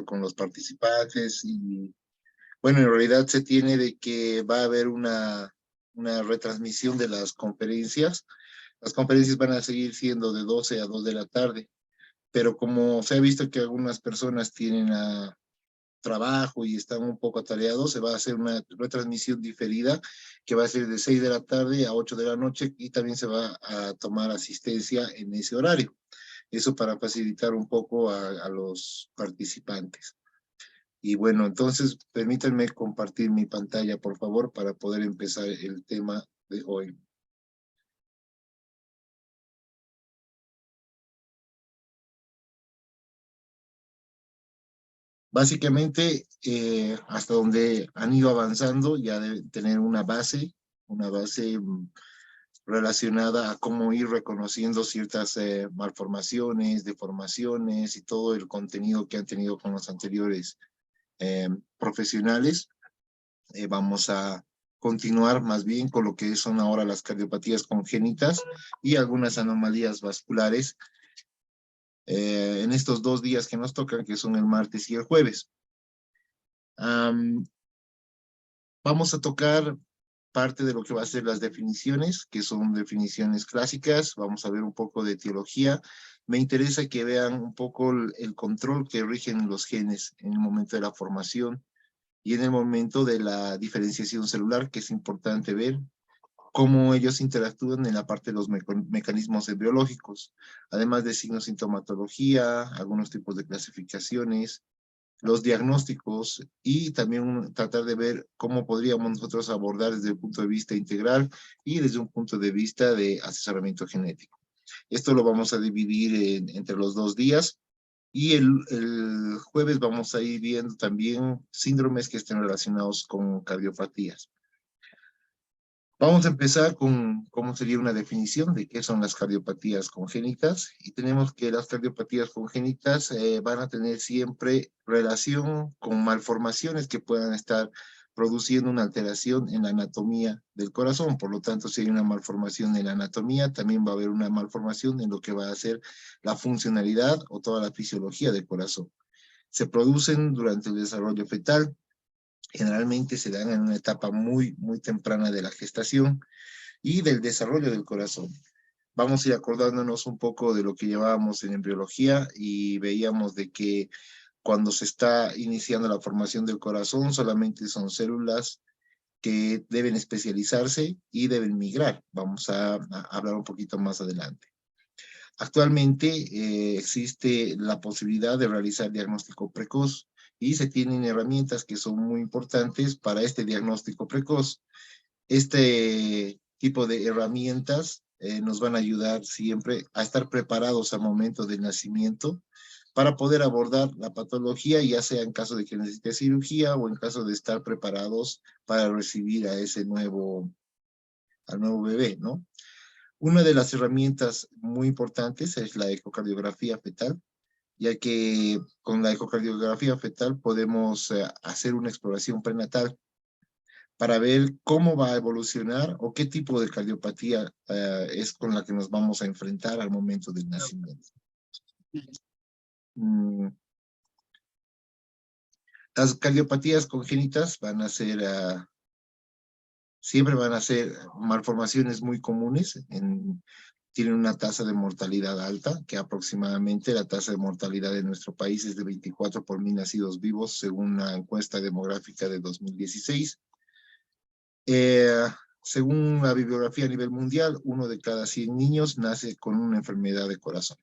con los participantes y bueno, en realidad se tiene de que va a haber una retransmisión de las conferencias. Las conferencias van a seguir siendo de 12 a 2 de la tarde, pero como se ha visto que algunas personas tienen trabajo y están un poco atareados, se va a hacer una retransmisión diferida que va a ser de 6 de la tarde a 8 de la noche y también se va a tomar asistencia en ese horario. Eso para facilitar un poco a los participantes. Y bueno, entonces permítanme compartir mi pantalla, por favor, para poder empezar el tema de hoy. Básicamente, hasta donde han ido avanzando, ya deben tener una base relacionada a cómo ir reconociendo ciertas malformaciones, deformaciones y todo el contenido que han tenido con los anteriores profesionales. Vamos a continuar más bien con lo que son ahora las cardiopatías congénitas y algunas anomalías vasculares en estos 2 días que nos tocan, que son el martes y el jueves. Vamos a tocar parte de lo que va a ser las definiciones, que son definiciones clásicas. Vamos a ver un poco de etiología. Me interesa que vean un poco el control que rigen los genes en el momento de la formación y en el momento de la diferenciación celular, que es importante ver cómo ellos interactúan en la parte de los mecanismos embriológicos, además de signos, sintomatología, algunos tipos de clasificaciones, los diagnósticos y también tratar de ver cómo podríamos nosotros abordar desde el punto de vista integral y desde un punto de vista de asesoramiento genético. Esto lo vamos a dividir entre los 2 días y el jueves vamos a ir viendo también síndromes que estén relacionados con cardiopatías. Vamos a empezar con cómo sería una definición de qué son las cardiopatías congénitas. Y tenemos que las cardiopatías congénitas van a tener siempre relación con malformaciones que puedan estar produciendo una alteración en la anatomía del corazón. Por lo tanto, si hay una malformación en la anatomía, también va a haber una malformación en lo que va a ser la funcionalidad o toda la fisiología del corazón. Se producen durante el desarrollo fetal. Generalmente se dan en una etapa muy temprana de la gestación y del desarrollo del corazón. Vamos a ir acordándonos un poco de lo que llevábamos en embriología y veíamos de que cuando se está iniciando la formación del corazón solamente son células que deben especializarse y deben migrar. Vamos a hablar un poquito más adelante. Actualmente existe la posibilidad de realizar diagnóstico precoz y se tienen herramientas que son muy importantes para este diagnóstico precoz. Este tipo de herramientas nos van a ayudar siempre a estar preparados al momento del nacimiento para poder abordar la patología, ya sea en caso de que necesite cirugía o en caso de estar preparados para recibir a al nuevo bebé, ¿no? Una de las herramientas muy importantes es la ecocardiografía fetal, ya que con la ecocardiografía fetal podemos hacer una exploración prenatal para ver cómo va a evolucionar o qué tipo de cardiopatía es con la que nos vamos a enfrentar al momento del nacimiento. Mm, Las cardiopatías congénitas siempre van a ser malformaciones muy comunes, tienen una tasa de mortalidad alta, que aproximadamente la tasa de mortalidad de nuestro país es de 24 por 1000 nacidos vivos, según la encuesta demográfica de 2016. Según la bibliografía a nivel mundial, 1 de cada 100 niños nace con una enfermedad de corazón.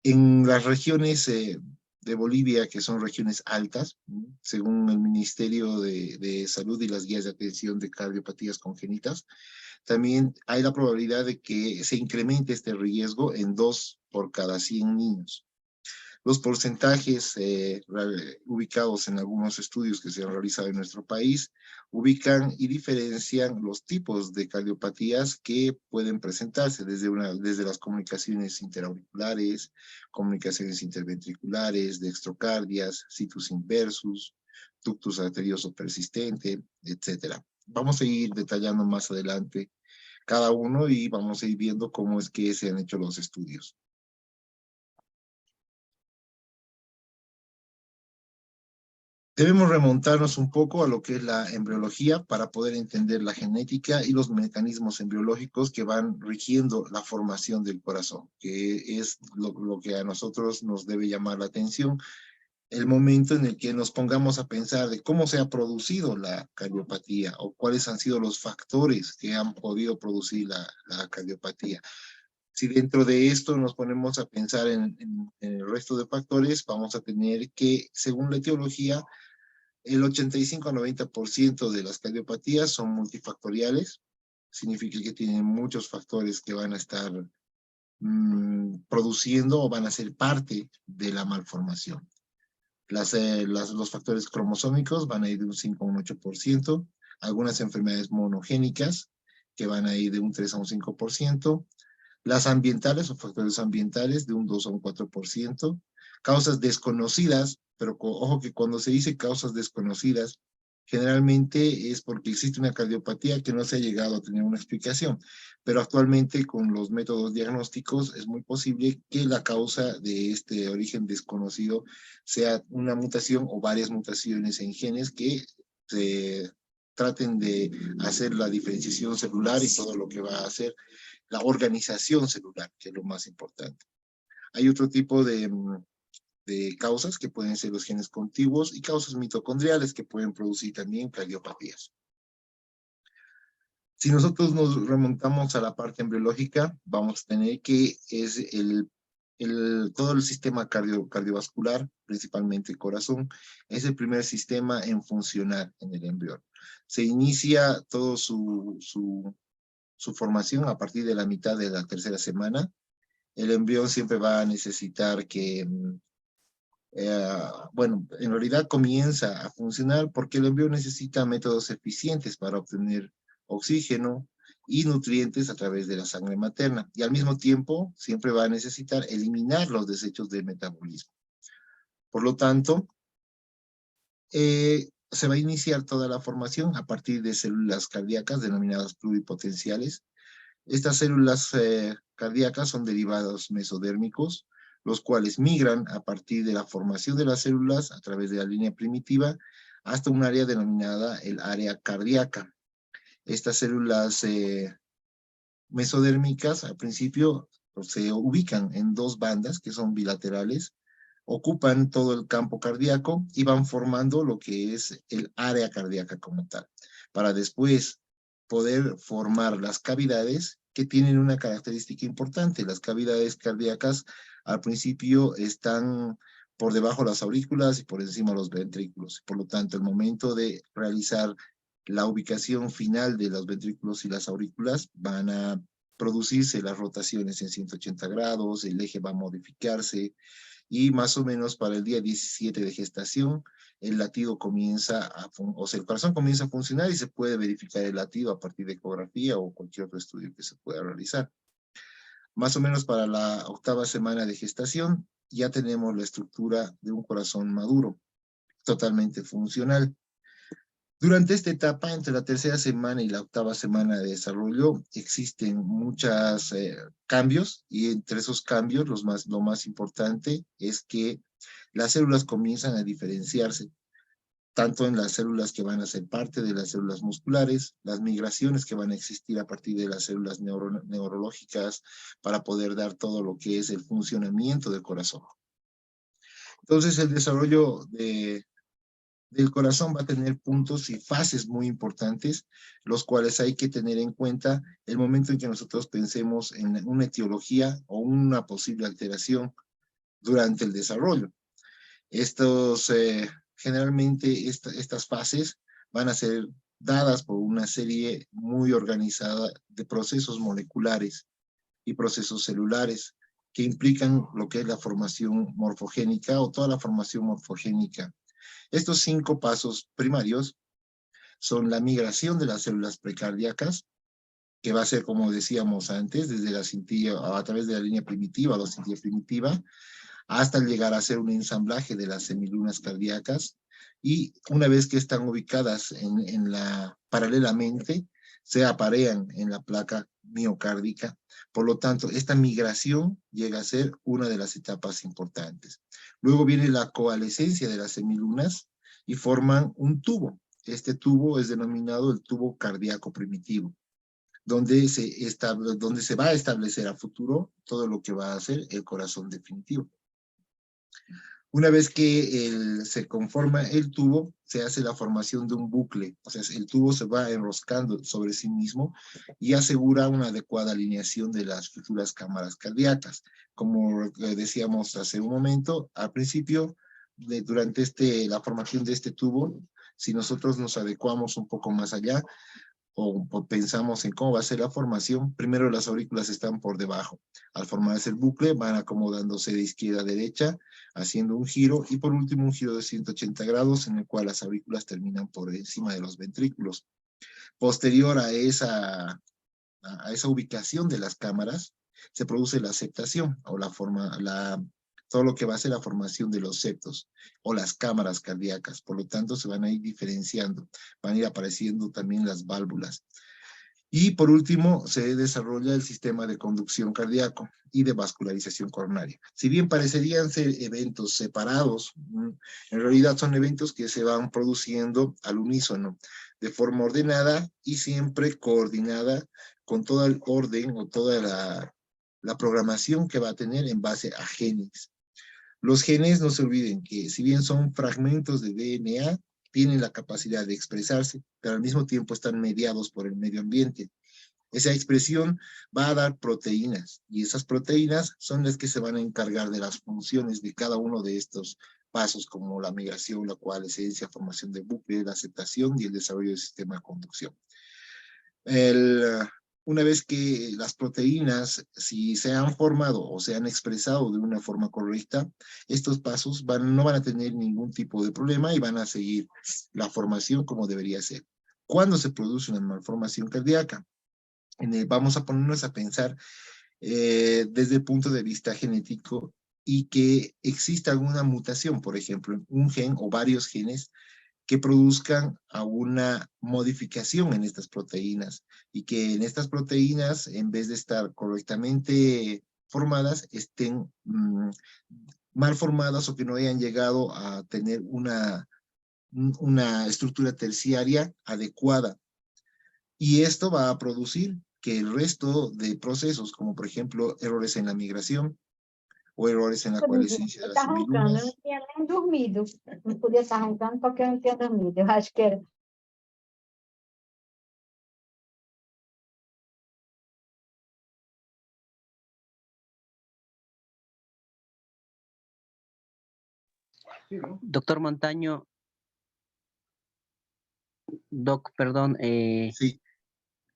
En las regiones de Bolivia, que son regiones altas, según el Ministerio de Salud y las guías de atención de cardiopatías congénitas, también hay la probabilidad de que se incremente este riesgo en 2 por cada 100 niños. Los porcentajes ubicados en algunos estudios que se han realizado en nuestro país ubican y diferencian los tipos de cardiopatías que pueden presentarse desde las comunicaciones interauriculares, comunicaciones interventriculares, dextrocardias, situs inversus, ductus arterioso persistente, etc. Vamos a ir detallando más adelante cada uno y vamos a ir viendo cómo es que se han hecho los estudios. Debemos remontarnos un poco a lo que es la embriología para poder entender la genética y los mecanismos embriológicos que van rigiendo la formación del corazón, que es lo que a nosotros nos debe llamar la atención, el momento en el que nos pongamos a pensar de cómo se ha producido la cardiopatía o cuáles han sido los factores que han podido producir la cardiopatía. Si dentro de esto nos ponemos a pensar en el resto de factores, vamos a tener que, según la etiología, el 85 a 90% de las cardiopatías son multifactoriales. Significa que tienen muchos factores que van a estar produciendo o van a ser parte de la malformación. Los factores cromosómicos van a ir de un 5 a un 8%, algunas enfermedades monogénicas que van a ir de un 3 a un 5%, las ambientales o factores ambientales de un 2 a un 4%, causas desconocidas, pero ojo que cuando se dice causas desconocidas, generalmente es porque existe una cardiopatía que no se ha llegado a tener una explicación, pero actualmente con los métodos diagnósticos es muy posible que la causa de este origen desconocido sea una mutación o varias mutaciones en genes que se traten de hacer la diferenciación celular y todo lo que va a hacer la organización celular, que es lo más importante. Hay otro tipo de causas que pueden ser los genes contiguos y causas mitocondriales que pueden producir también cardiopatías. Si nosotros nos remontamos a la parte embriológica, vamos a tener que es todo el sistema cardiovascular, principalmente el corazón, es el primer sistema en funcionar en el embrión. Se inicia todo su formación a partir de la mitad de la tercera semana. El embrión siempre va a necesitar que, bueno, en realidad comienza a funcionar porque el embrión necesita métodos eficientes para obtener oxígeno y nutrientes a través de la sangre materna. Y al mismo tiempo, siempre va a necesitar eliminar los desechos del metabolismo. Por lo tanto, se va a iniciar toda la formación a partir de células cardíacas denominadas pluripotenciales. Estas células cardíacas son derivados mesodérmicos, los cuales migran a partir de la formación de las células a través de la línea primitiva hasta un área denominada el área cardíaca. Estas células mesodérmicas al principio se ubican en dos bandas que son bilaterales, ocupan todo el campo cardíaco y van formando lo que es el área cardíaca como tal, para después poder formar las cavidades que tienen una característica importante. Las cavidades cardíacas al principio están por debajo de las aurículas y por encima de los ventrículos. Por lo tanto, el momento de realizar la ubicación final de los ventrículos y las aurículas van a producirse las rotaciones en 180 grados, el eje va a modificarse, y más o menos para el día 17 de gestación, el latido comienza o sea, el corazón comienza a funcionar y se puede verificar el latido a partir de ecografía o cualquier otro estudio que se pueda realizar. Más o menos para la 8ª semana de gestación, ya tenemos la estructura de un corazón maduro, totalmente funcional. Durante esta etapa, entre la 3ª semana y la 8ª semana de desarrollo, existen muchos cambios, y entre esos cambios, lo más importante es que las células comienzan a diferenciarse, tanto en las células que van a ser parte de las células musculares, las migraciones que van a existir a partir de las células neurológicas para poder dar todo lo que es el funcionamiento del corazón. Entonces, el desarrollo del corazón va a tener puntos y fases muy importantes, los cuales hay que tener en cuenta el momento en que nosotros pensemos en una etiología o una posible alteración durante el desarrollo. Generalmente estas fases van a ser dadas por una serie muy organizada de procesos moleculares y procesos celulares que implican lo que es la formación morfogénica o toda la formación morfogénica. Estos 5 pasos primarios son la migración de las células precardíacas, que va a ser, como decíamos antes, desde la cintilla, a través de la línea primitiva o la cintilla primitiva, hasta llegar a hacer un ensamblaje de las semilunas cardíacas, y una vez que están ubicadas paralelamente, se aparean en la placa miocárdica. Por lo tanto, esta migración llega a ser una de las etapas importantes. Luego viene la coalescencia de las semilunas, y forman un tubo. Este tubo es denominado el tubo cardíaco primitivo, donde se va a establecer a futuro todo lo que va a ser el corazón definitivo. Una vez que se conforma el tubo, se hace la formación de un bucle, o sea, el tubo se va enroscando sobre sí mismo y asegura una adecuada alineación de las futuras cámaras cardíacas. Como decíamos hace un momento, al principio, durante la formación de este tubo, si nosotros nos adecuamos un poco más allá, o pensamos en cómo va a ser la formación, primero las aurículas están por debajo. Al formarse el bucle, van acomodándose de izquierda a derecha, haciendo un giro, y por último un giro de 180 grados, en el cual las aurículas terminan por encima de los ventrículos. Posterior a esa ubicación de las cámaras, se produce la septación, o todo lo que va a ser la formación de los septos o las cámaras cardíacas. Por lo tanto, se van a ir diferenciando, van a ir apareciendo también las válvulas. Y por último, se desarrolla el sistema de conducción cardíaco y de vascularización coronaria. Si bien parecerían ser eventos separados, en realidad son eventos que se van produciendo al unísono, de forma ordenada y siempre coordinada con todo el orden o toda la programación que va a tener en base a genes. Los genes, no se olviden que si bien son fragmentos de DNA, tienen la capacidad de expresarse, pero al mismo tiempo están mediados por el medio ambiente. Esa expresión va a dar proteínas, y esas proteínas son las que se van a encargar de las funciones de cada uno de estos pasos, como la migración, la coalescencia, formación de bucle, la aceptación y el desarrollo del sistema de conducción. Una vez que las proteínas, si se han formado o se han expresado de una forma correcta, estos pasos no van a tener ningún tipo de problema y van a seguir la formación como debería ser. ¿Cuándo se produce una malformación cardíaca? Vamos a ponernos a pensar desde el punto de vista genético y que exista alguna mutación, por ejemplo, un gen o varios genes que produzcan a una modificación en estas proteínas y que en estas proteínas, en vez de estar correctamente formadas, estén mal formadas o que no hayan llegado a tener una estructura terciaria adecuada. Y esto va a producir que el resto de procesos, como por ejemplo errores en la migración o errores en la coalescencia de las Tá roncando, eu não semilunas. tinha nem dormido. Não podia estar roncando porque eu não tinha dormido. Eu acho que era. Doctor Montaño, Doc, perdón, Sí,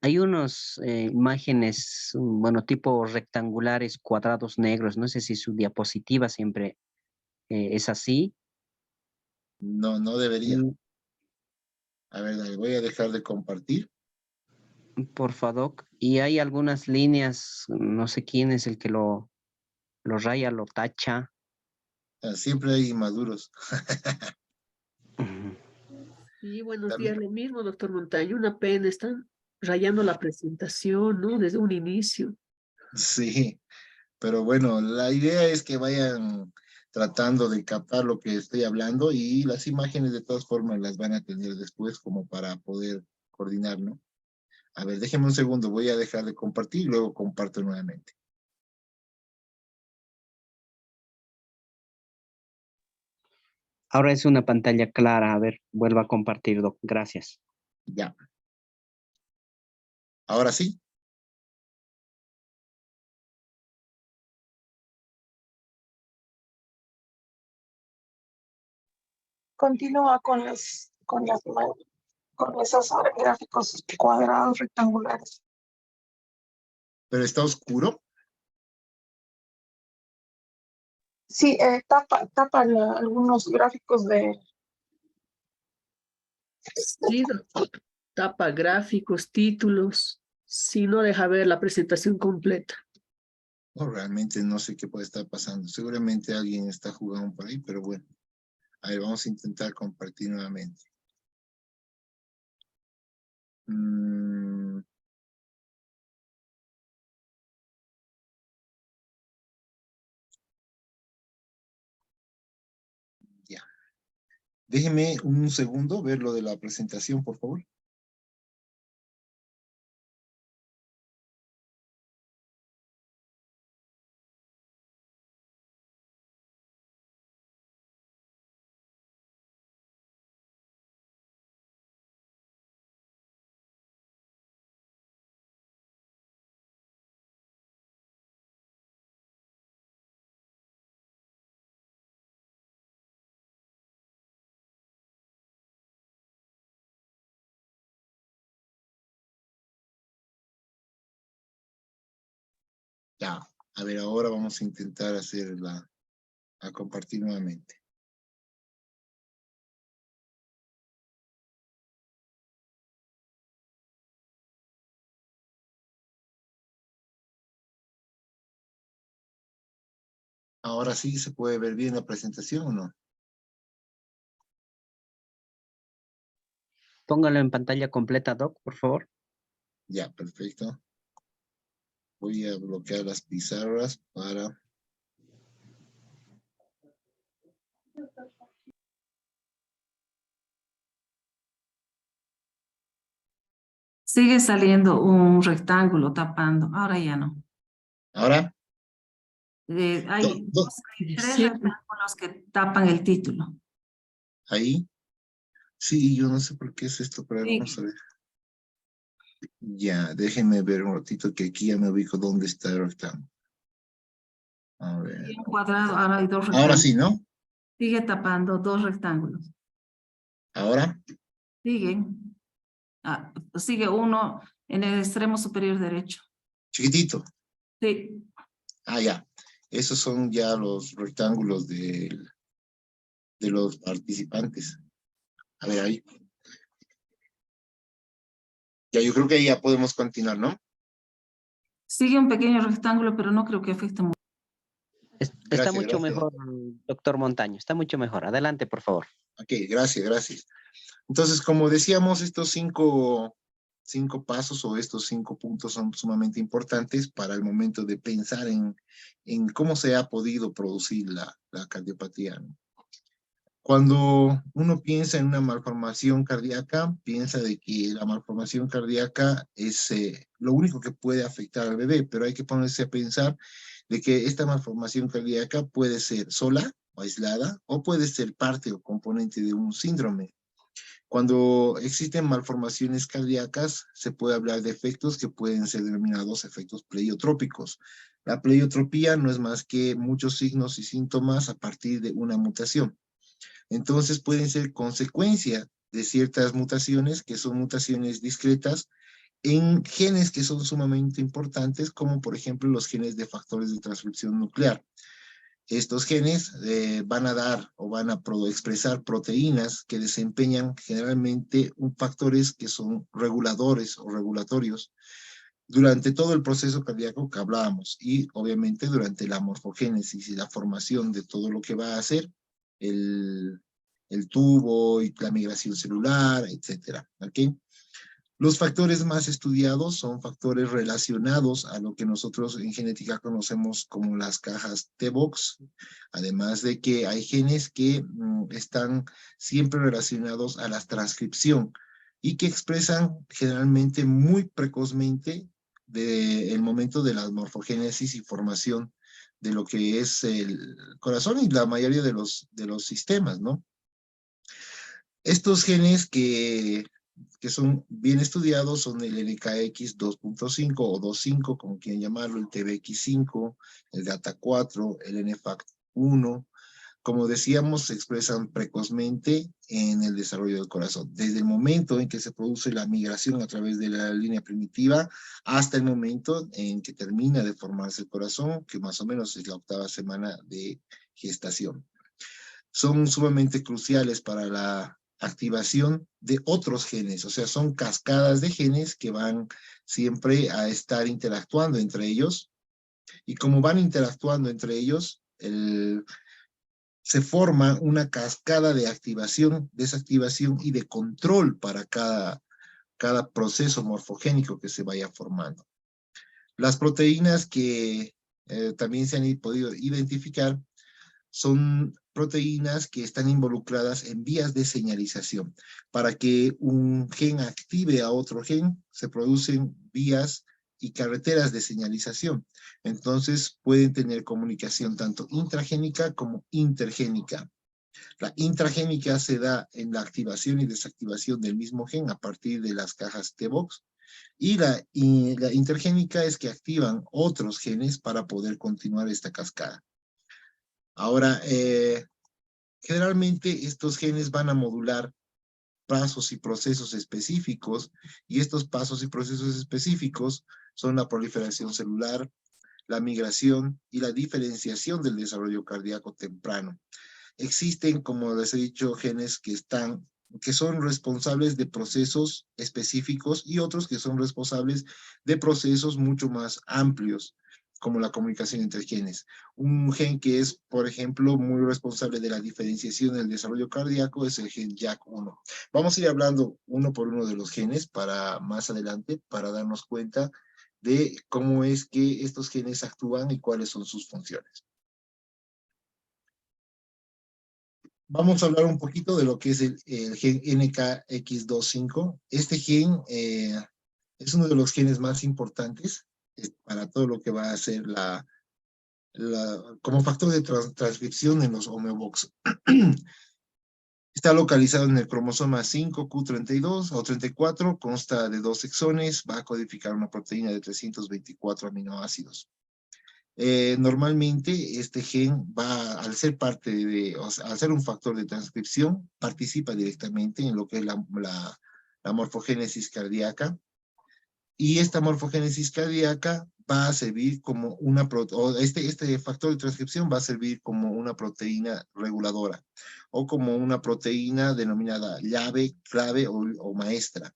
hay unos imágenes, bueno, tipo rectangulares, cuadrados negros. No sé si su diapositiva siempre es así. no debería. Mm, A ver, dale, voy a dejar de compartir. Porfa, Doc. Y hay algunas líneas, no sé quién es el que lo raya, lo tacha. Siempre hay inmaduros. Ujú. Y buenos días, También, lo mismo, doctor Montaño. Una pena, están rayando la presentación, ¿no? Desde un inicio. sí, pero bueno, la idea es que vayan tratando de captar lo que estoy hablando y las imágenes de todas formas las van a tener después como para poder coordinar, ¿no? A ver, déjenme un segundo, voy a dejar de compartir y luego comparto nuevamente. Ahora es una pantalla clara. A ver, vuelva a compartir, Doc. Gracias. Ya. Ahora sí. Continúa con esos gráficos cuadrados rectangulares. Pero está oscuro. Sí, tapa algunos gráficos de... Sí, doctor. Tapa gráficos, títulos. Si no deja ver la presentación completa. No, realmente no sé qué puede estar pasando. Seguramente alguien está jugando por ahí, pero bueno. A ver, vamos a intentar compartir nuevamente. Ya. Déjeme un segundo ver lo de la presentación, por favor. Ya, a ver, ahora vamos a intentar a compartir nuevamente. Ahora sí se puede ver bien la presentación, ¿o no? Póngalo en pantalla completa, Doc, por favor. Ya, perfecto. Voy a bloquear las pizarras para... Sigue saliendo un rectángulo tapando, ahora ya no. Ahora, Hay do- tres Sí. rectángulos que tapan el título. ahí. Sí, yo no sé por qué es esto, pero Sí. vamos a ver. Ya, déjenme ver un ratito que aquí ya me ubico dónde está el rectángulo. A ver. Y un cuadrado, ahora hay dos Ahora rectángulos. sí, ¿no? Sigue tapando dos rectángulos. Ahora, Siguen. Sigue uno en el extremo superior derecho. chiquitito. Sí. Ah, ya. Esos son ya los rectángulos de los participantes. A ver, ahí. Ya, yo creo que ahí ya podemos continuar, ¿no? Sigue un pequeño rectángulo, pero no creo que afecte mucho. Está Gracias, mucho gracias. mejor, doctor Montaño. Está mucho mejor. Adelante, por favor. Ok, gracias, gracias. Entonces, como decíamos, estos cinco pasos o estos 5 puntos son sumamente importantes para el momento de pensar en cómo se ha podido producir la cardiopatía, ¿no? Cuando uno piensa en una malformación cardíaca, piensa de que la malformación cardíaca es lo único que puede afectar al bebé, pero hay que ponerse a pensar de que esta malformación cardíaca puede ser sola o aislada, o puede ser parte o componente de un síndrome. Cuando existen malformaciones cardíacas, se puede hablar de efectos que pueden ser denominados efectos pleiotrópicos. La pleiotropía no es más que muchos signos y síntomas a partir de una mutación. Entonces pueden ser consecuencia de ciertas mutaciones que son mutaciones discretas en genes que son sumamente importantes, como por ejemplo los genes de factores de transcripción nuclear. Estos genes van a dar o van a expresar proteínas que desempeñan generalmente factores que son reguladores o regulatorios durante todo el proceso cardíaco que hablábamos y obviamente durante la morfogénesis y la formación de todo lo que va a hacer el tubo y la migración celular, etcétera. ¿Okay? Los factores más estudiados son factores relacionados a lo que nosotros en genética conocemos como las cajas T-Box, además de que hay genes que están siempre relacionados a la transcripción y que expresan generalmente muy precozmente el momento de la morfogénesis y formación de lo que es el corazón y la mayoría de los sistemas, ¿no? Estos genes que son bien estudiados son el NKX 2.5 o 2.5, como quieren llamarlo, el TBX5, el GATA4, el NFACT1. Como decíamos, se expresan precozmente en el desarrollo del corazón. Desde el momento en que se produce la migración a través de la línea primitiva hasta el momento en que termina de formarse el corazón, que más o menos es la 8ª semana de gestación. Son sumamente cruciales para la activación de otros genes, o sea, son cascadas de genes que van siempre a estar interactuando entre ellos, y como van interactuando entre ellos, se forma una cascada de activación, desactivación y de control para cada proceso morfogénico que se vaya formando. Las proteínas que también se han podido identificar son proteínas que están involucradas en vías de señalización. Para que un gen active a otro gen, se producen vías y carreteras de señalización. Entonces, pueden tener comunicación tanto intragénica como intergénica. La intragénica se da en la activación y desactivación del mismo gen a partir de las cajas T-Box. Y la intergénica es que activan otros genes para poder continuar esta cascada. Ahora, generalmente estos genes van a modular pasos y procesos específicos, y estos pasos y procesos específicos son la proliferación celular, la migración y la diferenciación del desarrollo cardíaco temprano. Existen, como les he dicho, genes que son responsables de procesos específicos y otros que son responsables de procesos mucho más amplios, como la comunicación entre genes. Un gen que es, por ejemplo, muy responsable de la diferenciación del desarrollo cardíaco es el gen JAK1. Vamos a ir hablando uno por uno de los genes para más adelante, para darnos cuenta de cómo es que estos genes actúan y cuáles son sus funciones. Vamos a hablar un poquito de lo que es el gen NKX25. Este gen es uno de los genes más importantes para todo lo que va a ser como factor de transcripción en los homeobox. Está localizado en el cromosoma 5q32 o 34, consta de 2 exones, va a codificar una proteína de 324 aminoácidos. Normalmente este gen va, al ser al ser un factor de transcripción, participa directamente en lo que es la morfogénesis cardíaca, y esta morfogénesis cardíaca va a servir como este factor de transcripción va a servir como una proteína reguladora, o como una proteína denominada llave, clave o maestra.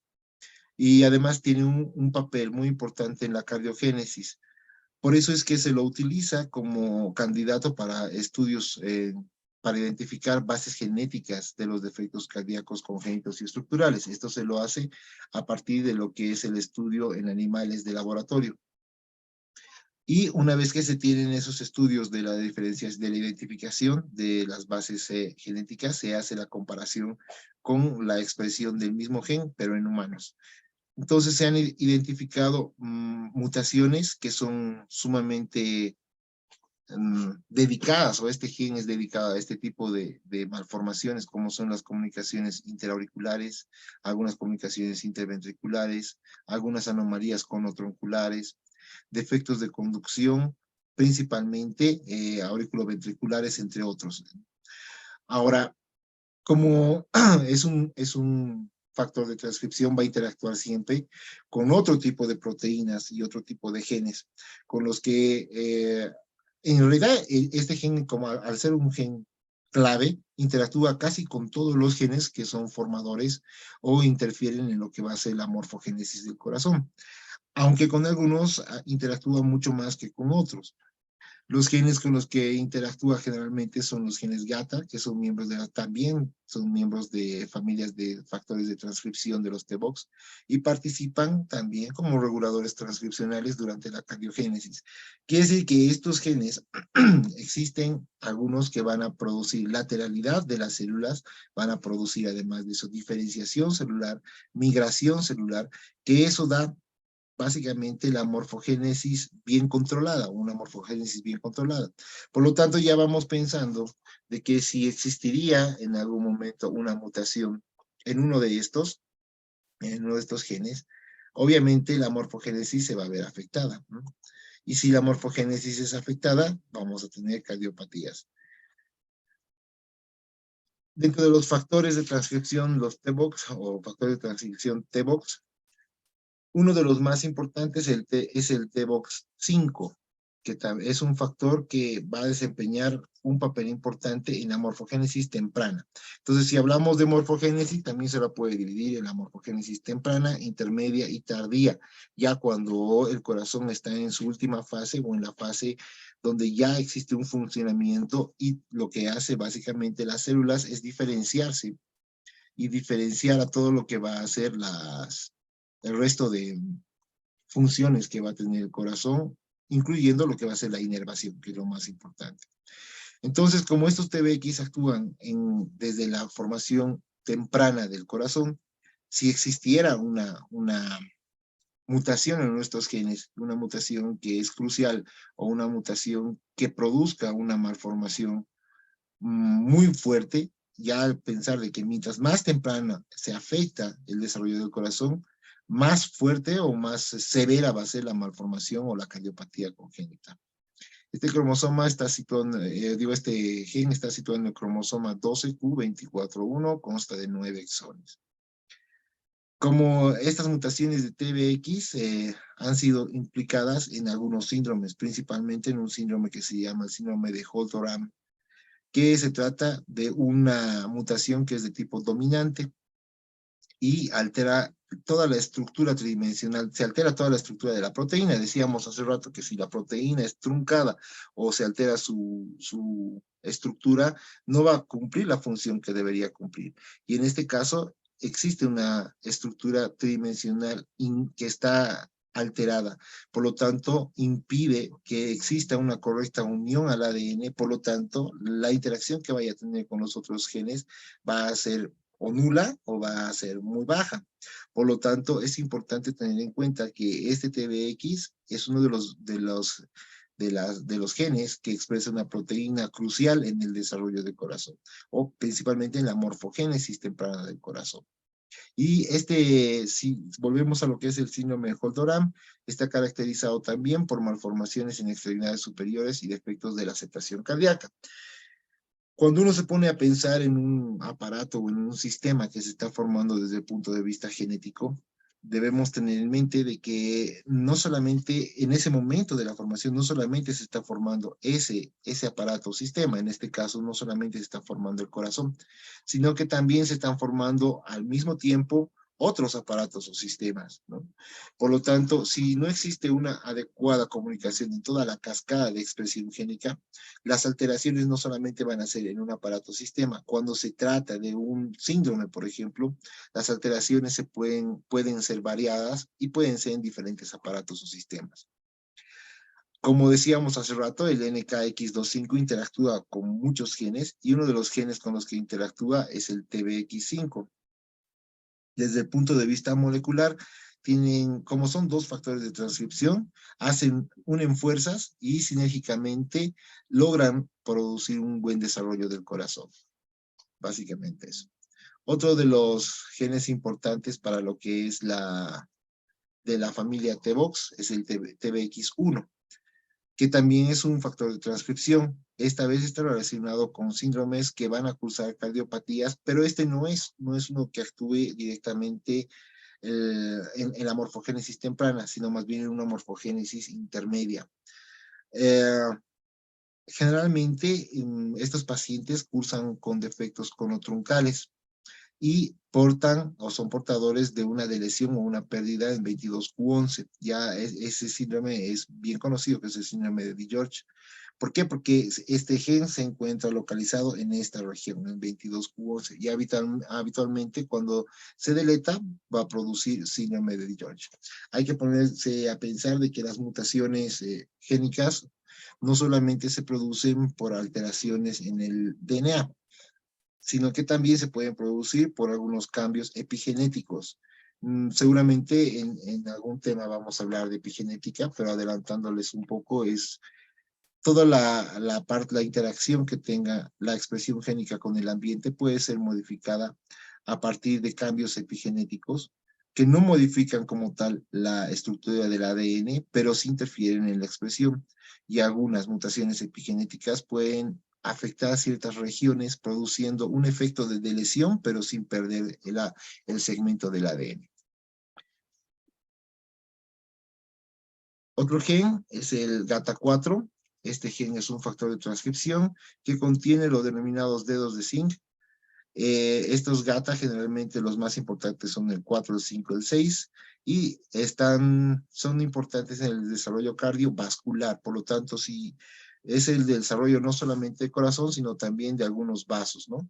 Y además tiene un papel muy importante en la cardiogénesis. Por eso es que se lo utiliza como candidato para estudios, para identificar bases genéticas de los defectos cardíacos congénitos y estructurales. Esto se lo hace a partir de lo que es el estudio en animales de laboratorio. Y una vez que se tienen esos estudios de la identificación de las bases genéticas, se hace la comparación con la expresión del mismo gen, pero en humanos. Entonces se han identificado mutaciones que son sumamente dedicadas, o este gen es dedicado a este tipo de malformaciones, como son las comunicaciones interauriculares, algunas comunicaciones interventriculares, algunas anomalías conotronculares, defectos de conducción, principalmente auriculoventriculares, entre otros. Ahora, como es un factor de transcripción, va a interactuar siempre con otro tipo de proteínas y otro tipo de genes, con los que en realidad este gen, como al ser un gen clave, interactúa casi con todos los genes que son formadores o interfieren en lo que va a ser la morfogénesis del corazón, aunque con algunos interactúa mucho más que con otros. Los genes con los que interactúa generalmente son los genes GATA, que son miembros también son miembros de familias de factores de transcripción de los T-Box, y participan también como reguladores transcripcionales durante la cardiogénesis. Quiere decir que estos genes, existen algunos que van a producir lateralidad de las células, van a producir además de eso diferenciación celular, migración celular, que eso da básicamente la morfogénesis bien controlada, una morfogénesis bien controlada. Por lo tanto, ya vamos pensando de que si existiría en algún momento una mutación en uno de estos genes, obviamente la morfogénesis se va a ver afectada, ¿no? Y si la morfogénesis es afectada, vamos a tener cardiopatías. Dentro de los factores de transcripción, los T-Box o factores de transcripción T-Box, uno de los más importantes es el T-Box5, que es un factor que va a desempeñar un papel importante en la morfogénesis temprana. Entonces, si hablamos de morfogénesis, también se la puede dividir en la morfogénesis temprana, intermedia y tardía, ya cuando el corazón está en su última fase o en la fase donde ya existe un funcionamiento, y lo que hace básicamente las células es diferenciarse y diferenciar a todo lo que va a hacer el resto de funciones que va a tener el corazón, incluyendo lo que va a ser la inervación, que es lo más importante. Entonces, como estos TBX actúan desde la formación temprana del corazón, si existiera una mutación en nuestros genes, una mutación que es crucial o una mutación que produzca una malformación muy fuerte, ya al pensar de que mientras más temprana se afecta el desarrollo del corazón, más fuerte o más severa va a ser la malformación o la cardiopatía congénita. Este cromosoma está situado, este gen está situado en el cromosoma 12q24.1, consta de 9 exones. Como estas mutaciones de TBX han sido implicadas en algunos síndromes, principalmente en un síndrome que se llama el síndrome de Holt-Oram, que se trata de una mutación que es de tipo dominante y altera toda la estructura tridimensional, se altera toda la estructura de la proteína. Decíamos hace rato que si la proteína es truncada o se altera su estructura, no va a cumplir la función que debería cumplir. Y en este caso existe una estructura tridimensional que está alterada, por lo tanto impide que exista una correcta unión al ADN, por lo tanto la interacción que vaya a tener con los otros genes va a ser o nula o va a ser muy baja. Por lo tanto, es importante tener en cuenta que este TBX es uno de los genes que expresa una proteína crucial en el desarrollo del corazón, o principalmente en la morfogénesis temprana del corazón. Y si volvemos a lo que es el síndrome de Holt-Oram, está caracterizado también por malformaciones en extremidades superiores y defectos de la aceptación cardíaca. Cuando uno se pone a pensar en un aparato o en un sistema que se está formando desde el punto de vista genético, debemos tener en mente de que no solamente en ese momento de la formación, no solamente se está formando ese aparato o sistema, en este caso no solamente se está formando el corazón, sino que también se están formando al mismo tiempo otros aparatos o sistemas, ¿no? Por lo tanto, si no existe una adecuada comunicación en toda la cascada de expresión génica, las alteraciones no solamente van a ser en un aparato o sistema. Cuando se trata de un síndrome, por ejemplo, las alteraciones pueden ser variadas y pueden ser en diferentes aparatos o sistemas. Como decíamos hace rato, el NKX25 interactúa con muchos genes y uno de los genes con los que interactúa es el TBX5. Desde el punto de vista molecular, como son dos factores de transcripción, unen fuerzas y sinérgicamente logran producir un buen desarrollo del corazón. Básicamente eso. Otro de los genes importantes para lo que es de la familia TBOX es el TBX1, que también es un factor de transcripción. Esta vez está relacionado con síndromes que van a causar cardiopatías, pero no es uno que actúe directamente en la morfogénesis temprana, sino más bien en una morfogénesis intermedia. Generalmente, estos pacientes cursan con defectos conotruncales y portan o son portadores de una delesión o una pérdida en 22q11. Ya ese síndrome es bien conocido, que es el síndrome de DiGeorge. ¿Por qué? Porque este gen se encuentra localizado en esta región, en 22q11, y habitualmente cuando se deleta va a producir síndrome de DiGeorge. Hay que ponerse a pensar de que las mutaciones génicas no solamente se producen por alteraciones en el DNA, sino que también se pueden producir por algunos cambios epigenéticos. Seguramente en algún tema vamos a hablar de epigenética, pero adelantándoles un poco, es toda la interacción que tenga la expresión génica con el ambiente puede ser modificada a partir de cambios epigenéticos que no modifican como tal la estructura del ADN, pero sí interfieren en la expresión. Y algunas mutaciones epigenéticas pueden afectar ciertas regiones produciendo un efecto de lesión, pero sin perder el segmento del ADN. Otro gen es el GATA4. Este gen es un factor de transcripción que contiene los denominados dedos de zinc. Estos GATA generalmente los más importantes son el 4, el 5, el 6 y son importantes en el desarrollo cardiovascular. Por lo tanto, sí, es el desarrollo no solamente del corazón, sino también de algunos vasos, ¿no?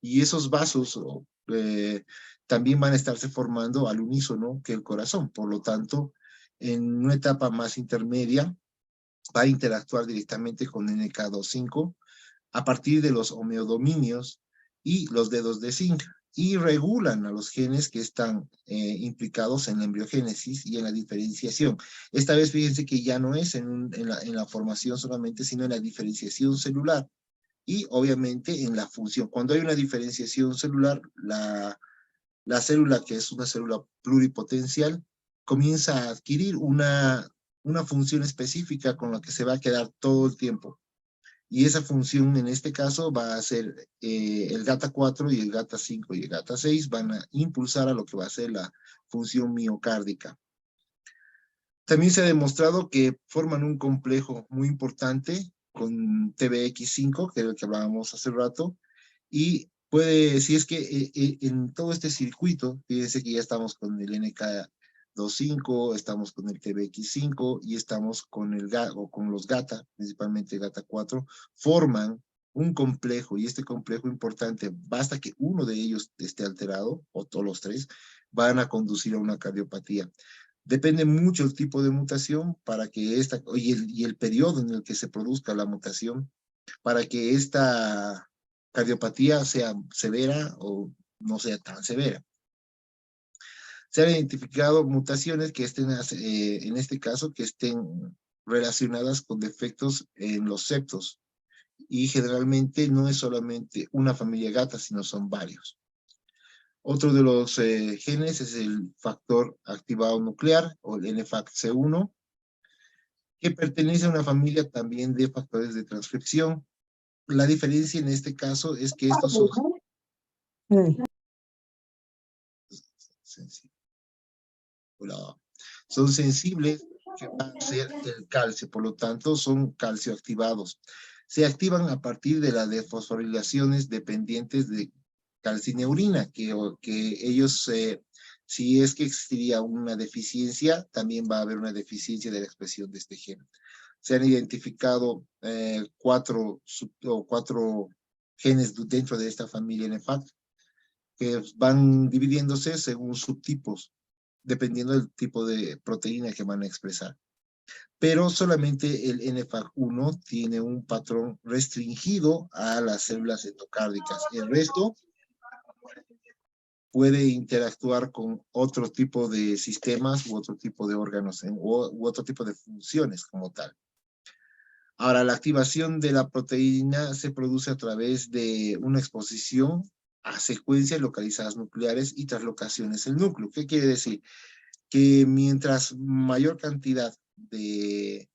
Y esos vasos también van a estarse formando al unísono que el corazón. Por lo tanto, en una etapa más intermedia, va a interactuar directamente con NK25 a partir de los homeodominios y los dedos de zinc, y regulan a los genes que están implicados en la embriogénesis y en la diferenciación. Esta vez fíjense que ya no es en la formación solamente, sino en la diferenciación celular y obviamente en la función. Cuando hay una diferenciación celular, la célula, que es una célula pluripotencial, comienza a adquirir una función específica con la que se va a quedar todo el tiempo. Y esa función en este caso va a ser el GATA4 y el GATA5 y el GATA6 van a impulsar a lo que va a ser la función miocárdica. También se ha demostrado que forman un complejo muy importante con TBX5, que es el que hablábamos hace rato, y puede, si es que en todo este circuito, fíjense que ya estamos con el NK25, estamos con el TBX5 y estamos con con los GATA, principalmente GATA4, forman un complejo, y este complejo importante, basta que uno de ellos esté alterado, o todos los tres, van a conducir a una cardiopatía. Depende mucho el tipo de mutación para que y el periodo en el que se produzca la mutación, para que esta cardiopatía sea severa o no sea tan severa. Se han identificado mutaciones que estén, en este caso, que estén relacionadas con defectos en los septos. Y generalmente no es solamente una familia GATA, sino son varios. Otro de los genes es el factor activado nuclear, o el NFAC-C1, que pertenece a una familia también de factores de transcripción. La diferencia en este caso es que estos son sensibles que van a ser el calcio, por lo tanto son calcioactivados. Se activan a partir de las desfosforilaciones dependientes de calcineurina, que ellos, si es que existiría una deficiencia, también va a haber una deficiencia de la expresión de este gen. Se han identificado cuatro genes dentro de esta familia NFAC, que van dividiéndose según subtipos, dependiendo del tipo de proteína que van a expresar. Pero solamente el NFAC1 tiene un patrón restringido a las células endocárdicas. El resto puede interactuar con otro tipo de sistemas u otro tipo de órganos u otro tipo de funciones como tal. Ahora, la activación de la proteína se produce a través de una exposición a secuencias localizadas nucleares y traslocaciones del núcleo. ¿Qué quiere decir? Que mientras mayor cantidad de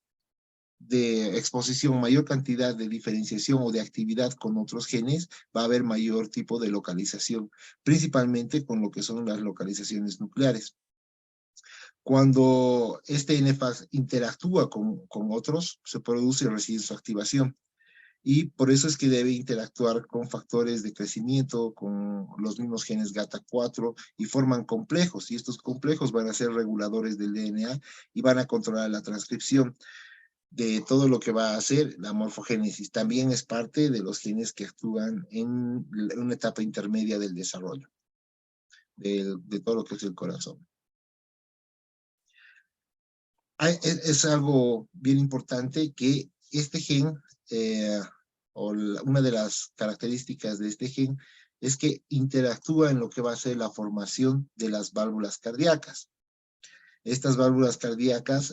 exposición, mayor cantidad de diferenciación o de actividad con otros genes, va a haber mayor tipo de localización, principalmente con lo que son las localizaciones nucleares. Cuando este NFAC interactúa con otros, se produce y recibe su activación. Y por eso es que debe interactuar con factores de crecimiento, con los mismos genes GATA4, y forman complejos, y estos complejos van a ser reguladores del DNA y van a controlar la transcripción de todo lo que va a hacer la morfogénesis. También es parte de los genes que actúan en una etapa intermedia del desarrollo, de todo lo que es el corazón. Es algo bien importante que este gen, una de las características de este gen, es que interactúa en lo que va a ser la formación de las válvulas cardíacas. Estas válvulas cardíacas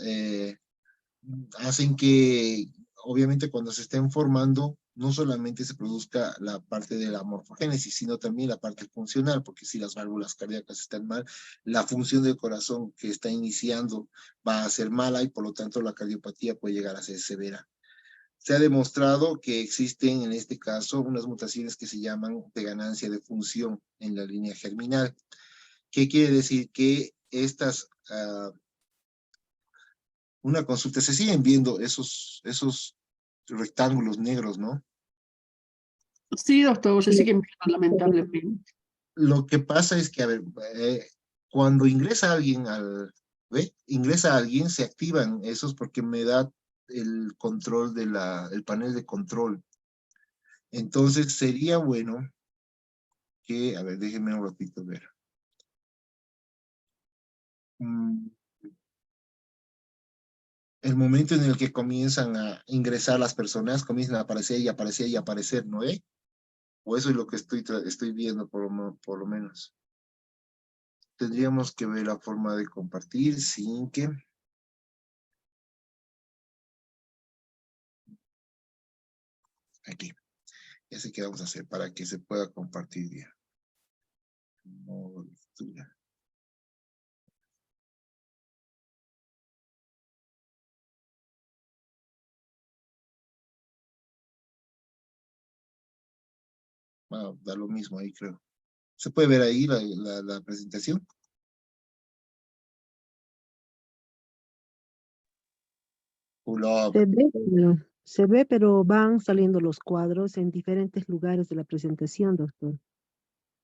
hacen que, obviamente, cuando se estén formando, no solamente se produzca la parte de la morfogénesis, sino también la parte funcional, porque si las válvulas cardíacas están mal, la función del corazón que está iniciando va a ser mala y por lo tanto la cardiopatía puede llegar a ser severa. Se ha demostrado que existen en este caso unas mutaciones que se llaman de ganancia de función en la línea germinal. ¿Qué quiere decir? Que estas una consulta, se siguen viendo esos rectángulos negros, ¿no? Sí, doctor, se siguen viendo lamentablemente. Lo que pasa es que, a ver, cuando ingresa alguien ingresa alguien, se activan esos porque me da el control el panel de control. Entonces sería bueno que, a ver, déjenme un ratito ver. el momento en el que comienzan a ingresar las personas, comienzan a aparecer y aparecer y aparecer, ¿no ve? O eso es lo que estoy viendo por lo menos. Tendríamos que ver la forma de compartir sin que... Aquí. Ya sé qué vamos a hacer para que se pueda compartir bien. Modo lectura. Da lo mismo ahí, creo. ¿Se puede ver ahí la presentación? Pull-up. Se ve, pero van saliendo los cuadros en diferentes lugares de la presentación, doctor.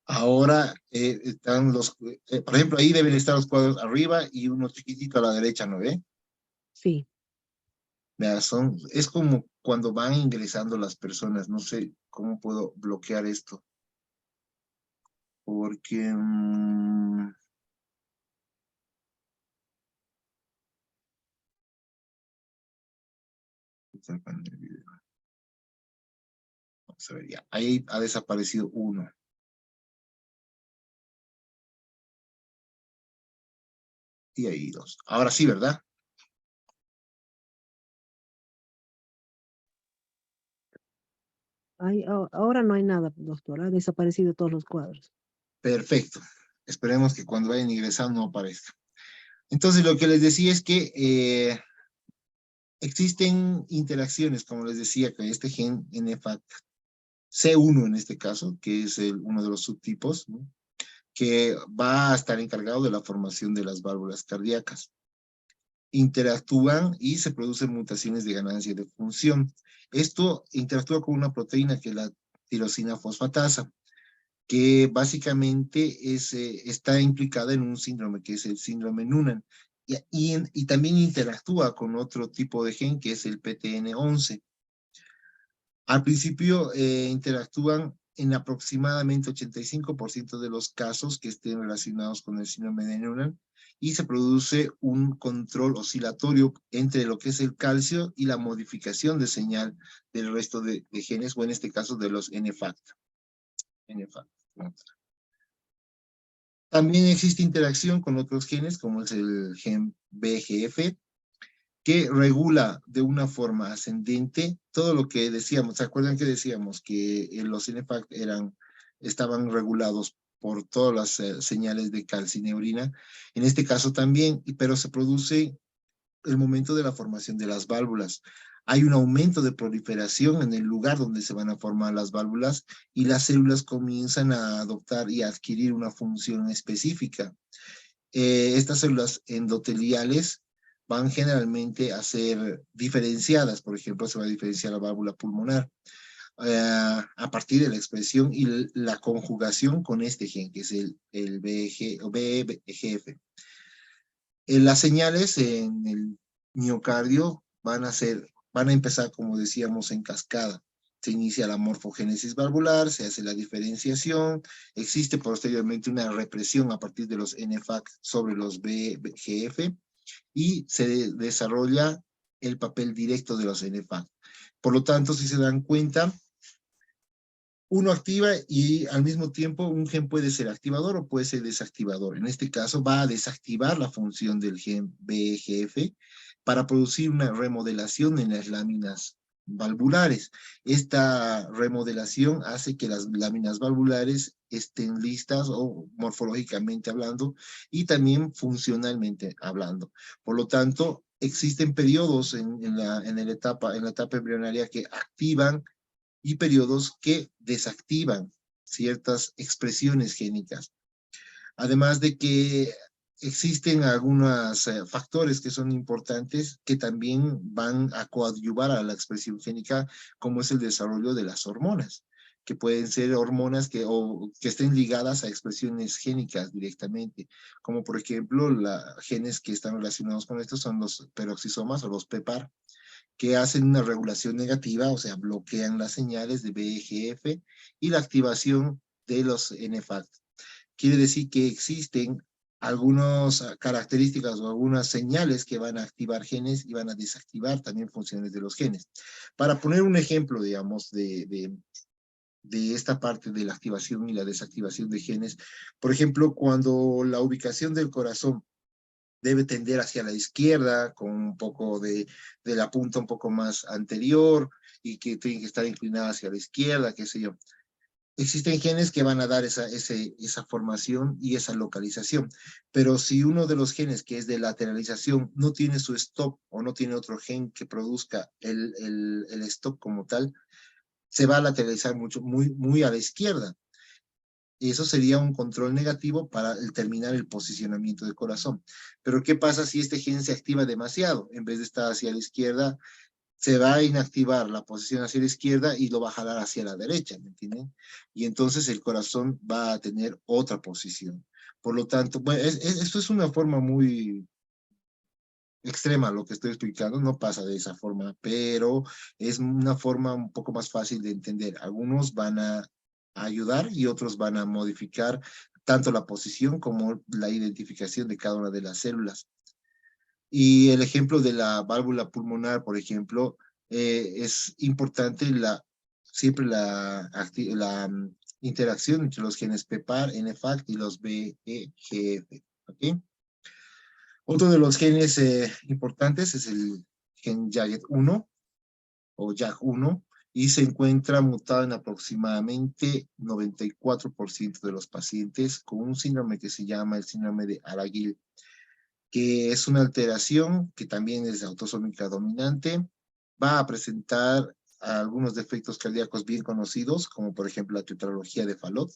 Ahora están por ejemplo, ahí deben estar los cuadros arriba y uno chiquitito a la derecha, ¿no ve? Sí. Vea, es como cuando van ingresando las personas, no sé cómo puedo bloquear esto. Porque... vamos a ver, ya. Ahí ha desaparecido uno. Y ahí dos. Ahora sí, ¿verdad? Ahora no hay nada, doctor. Han desaparecido todos los cuadros. Perfecto. Esperemos que cuando vayan ingresando no aparezca. Entonces, lo que les decía es que existen interacciones, como les decía, con este gen NFAC C1 en este caso, que es uno de los subtipos, ¿no? Que va a estar encargado de la formación de las válvulas cardíacas. Interactúan y se producen mutaciones de ganancia de función. Esto interactúa con una proteína que es la tirosina fosfatasa, que básicamente está implicada en un síndrome que es el síndrome Noonan, y también interactúa con otro tipo de gen que es el PTN11. Al principio interactúan en aproximadamente 85% de los casos que estén relacionados con el síndrome de Noonan, y se produce un control oscilatorio entre lo que es el calcio y la modificación de señal del resto de genes, o en este caso de los NFAC. También existe interacción con otros genes, como es el gen BGF, que regula de una forma ascendente todo lo que decíamos. ¿Se acuerdan que decíamos que los NFAC estaban regulados por todas las señales de calcineurina? En este caso también, pero se produce el momento de la formación de las válvulas. Hay un aumento de proliferación en el lugar donde se van a formar las válvulas, y las células comienzan a adoptar y a adquirir una función específica. Estas células endoteliales van generalmente a ser diferenciadas. Por ejemplo, se va a diferenciar la válvula pulmonar a partir de la expresión y la conjugación con este gen, que es el BGF. Las señales en el miocardio van a empezar, como decíamos, en cascada. Se inicia la morfogénesis valvular, se hace la diferenciación, existe posteriormente una represión a partir de los NFAC sobre los BGF, y se desarrolla el papel directo de los NFAC. Por lo tanto, si se dan cuenta, uno activa y al mismo tiempo un gen puede ser activador o puede ser desactivador. En este caso va a desactivar la función del gen BGF para producir una remodelación en las láminas valvulares. Esta remodelación hace que las láminas valvulares estén listas, o morfológicamente hablando, y también funcionalmente hablando. Por lo tanto, existen periodos en la etapa embrionaria que activan y periodos que desactivan ciertas expresiones génicas. Además de que existen algunos factores que son importantes que también van a coadyuvar a la expresión génica, como es el desarrollo de las hormonas, que pueden ser hormonas que estén ligadas a expresiones génicas directamente, como por ejemplo los genes que están relacionados con esto son los peroxisomas o los PEPAR, que hacen una regulación negativa, o sea, bloquean las señales de BGF y la activación de los NFAC. Quiere decir que existen algunas características o algunas señales que van a activar genes y van a desactivar también funciones de los genes. Para poner un ejemplo, digamos, de esta parte de la activación y la desactivación de genes, por ejemplo, cuando la ubicación del corazón debe tender hacia la izquierda, con un poco de la punta un poco más anterior, y que tiene que estar inclinada hacia la izquierda, qué sé yo. Existen genes que van a dar esa formación y esa localización, pero si uno de los genes, que es de lateralización, no tiene su stop o no tiene otro gen que produzca el stop como tal, se va a lateralizar muy a la izquierda. Y eso sería un control negativo para determinar el posicionamiento del corazón. Pero ¿qué pasa si este gen se activa demasiado? En vez de estar hacia la izquierda, se va a inactivar la posición hacia la izquierda y lo va a jalar hacia la derecha, ¿me entienden? Y entonces el corazón va a tener otra posición. Por lo tanto, bueno, esto es una forma muy extrema lo que estoy explicando, no pasa de esa forma, pero es una forma un poco más fácil de entender. Algunos van a ayudar y otros van a modificar tanto la posición como la identificación de cada una de las células. Y el ejemplo de la válvula pulmonar, por ejemplo, es importante siempre la interacción entre los genes PPAR, NFAC y los BEGF. ¿Ok? Otro de los genes importantes es el gen JAG1 o JAG1 y se encuentra mutado en aproximadamente 94% de los pacientes con un síndrome que se llama el síndrome de Araguil, que es una alteración que también es autosómica dominante, va a presentar algunos defectos cardíacos bien conocidos, como por ejemplo la tetralogía de Fallot,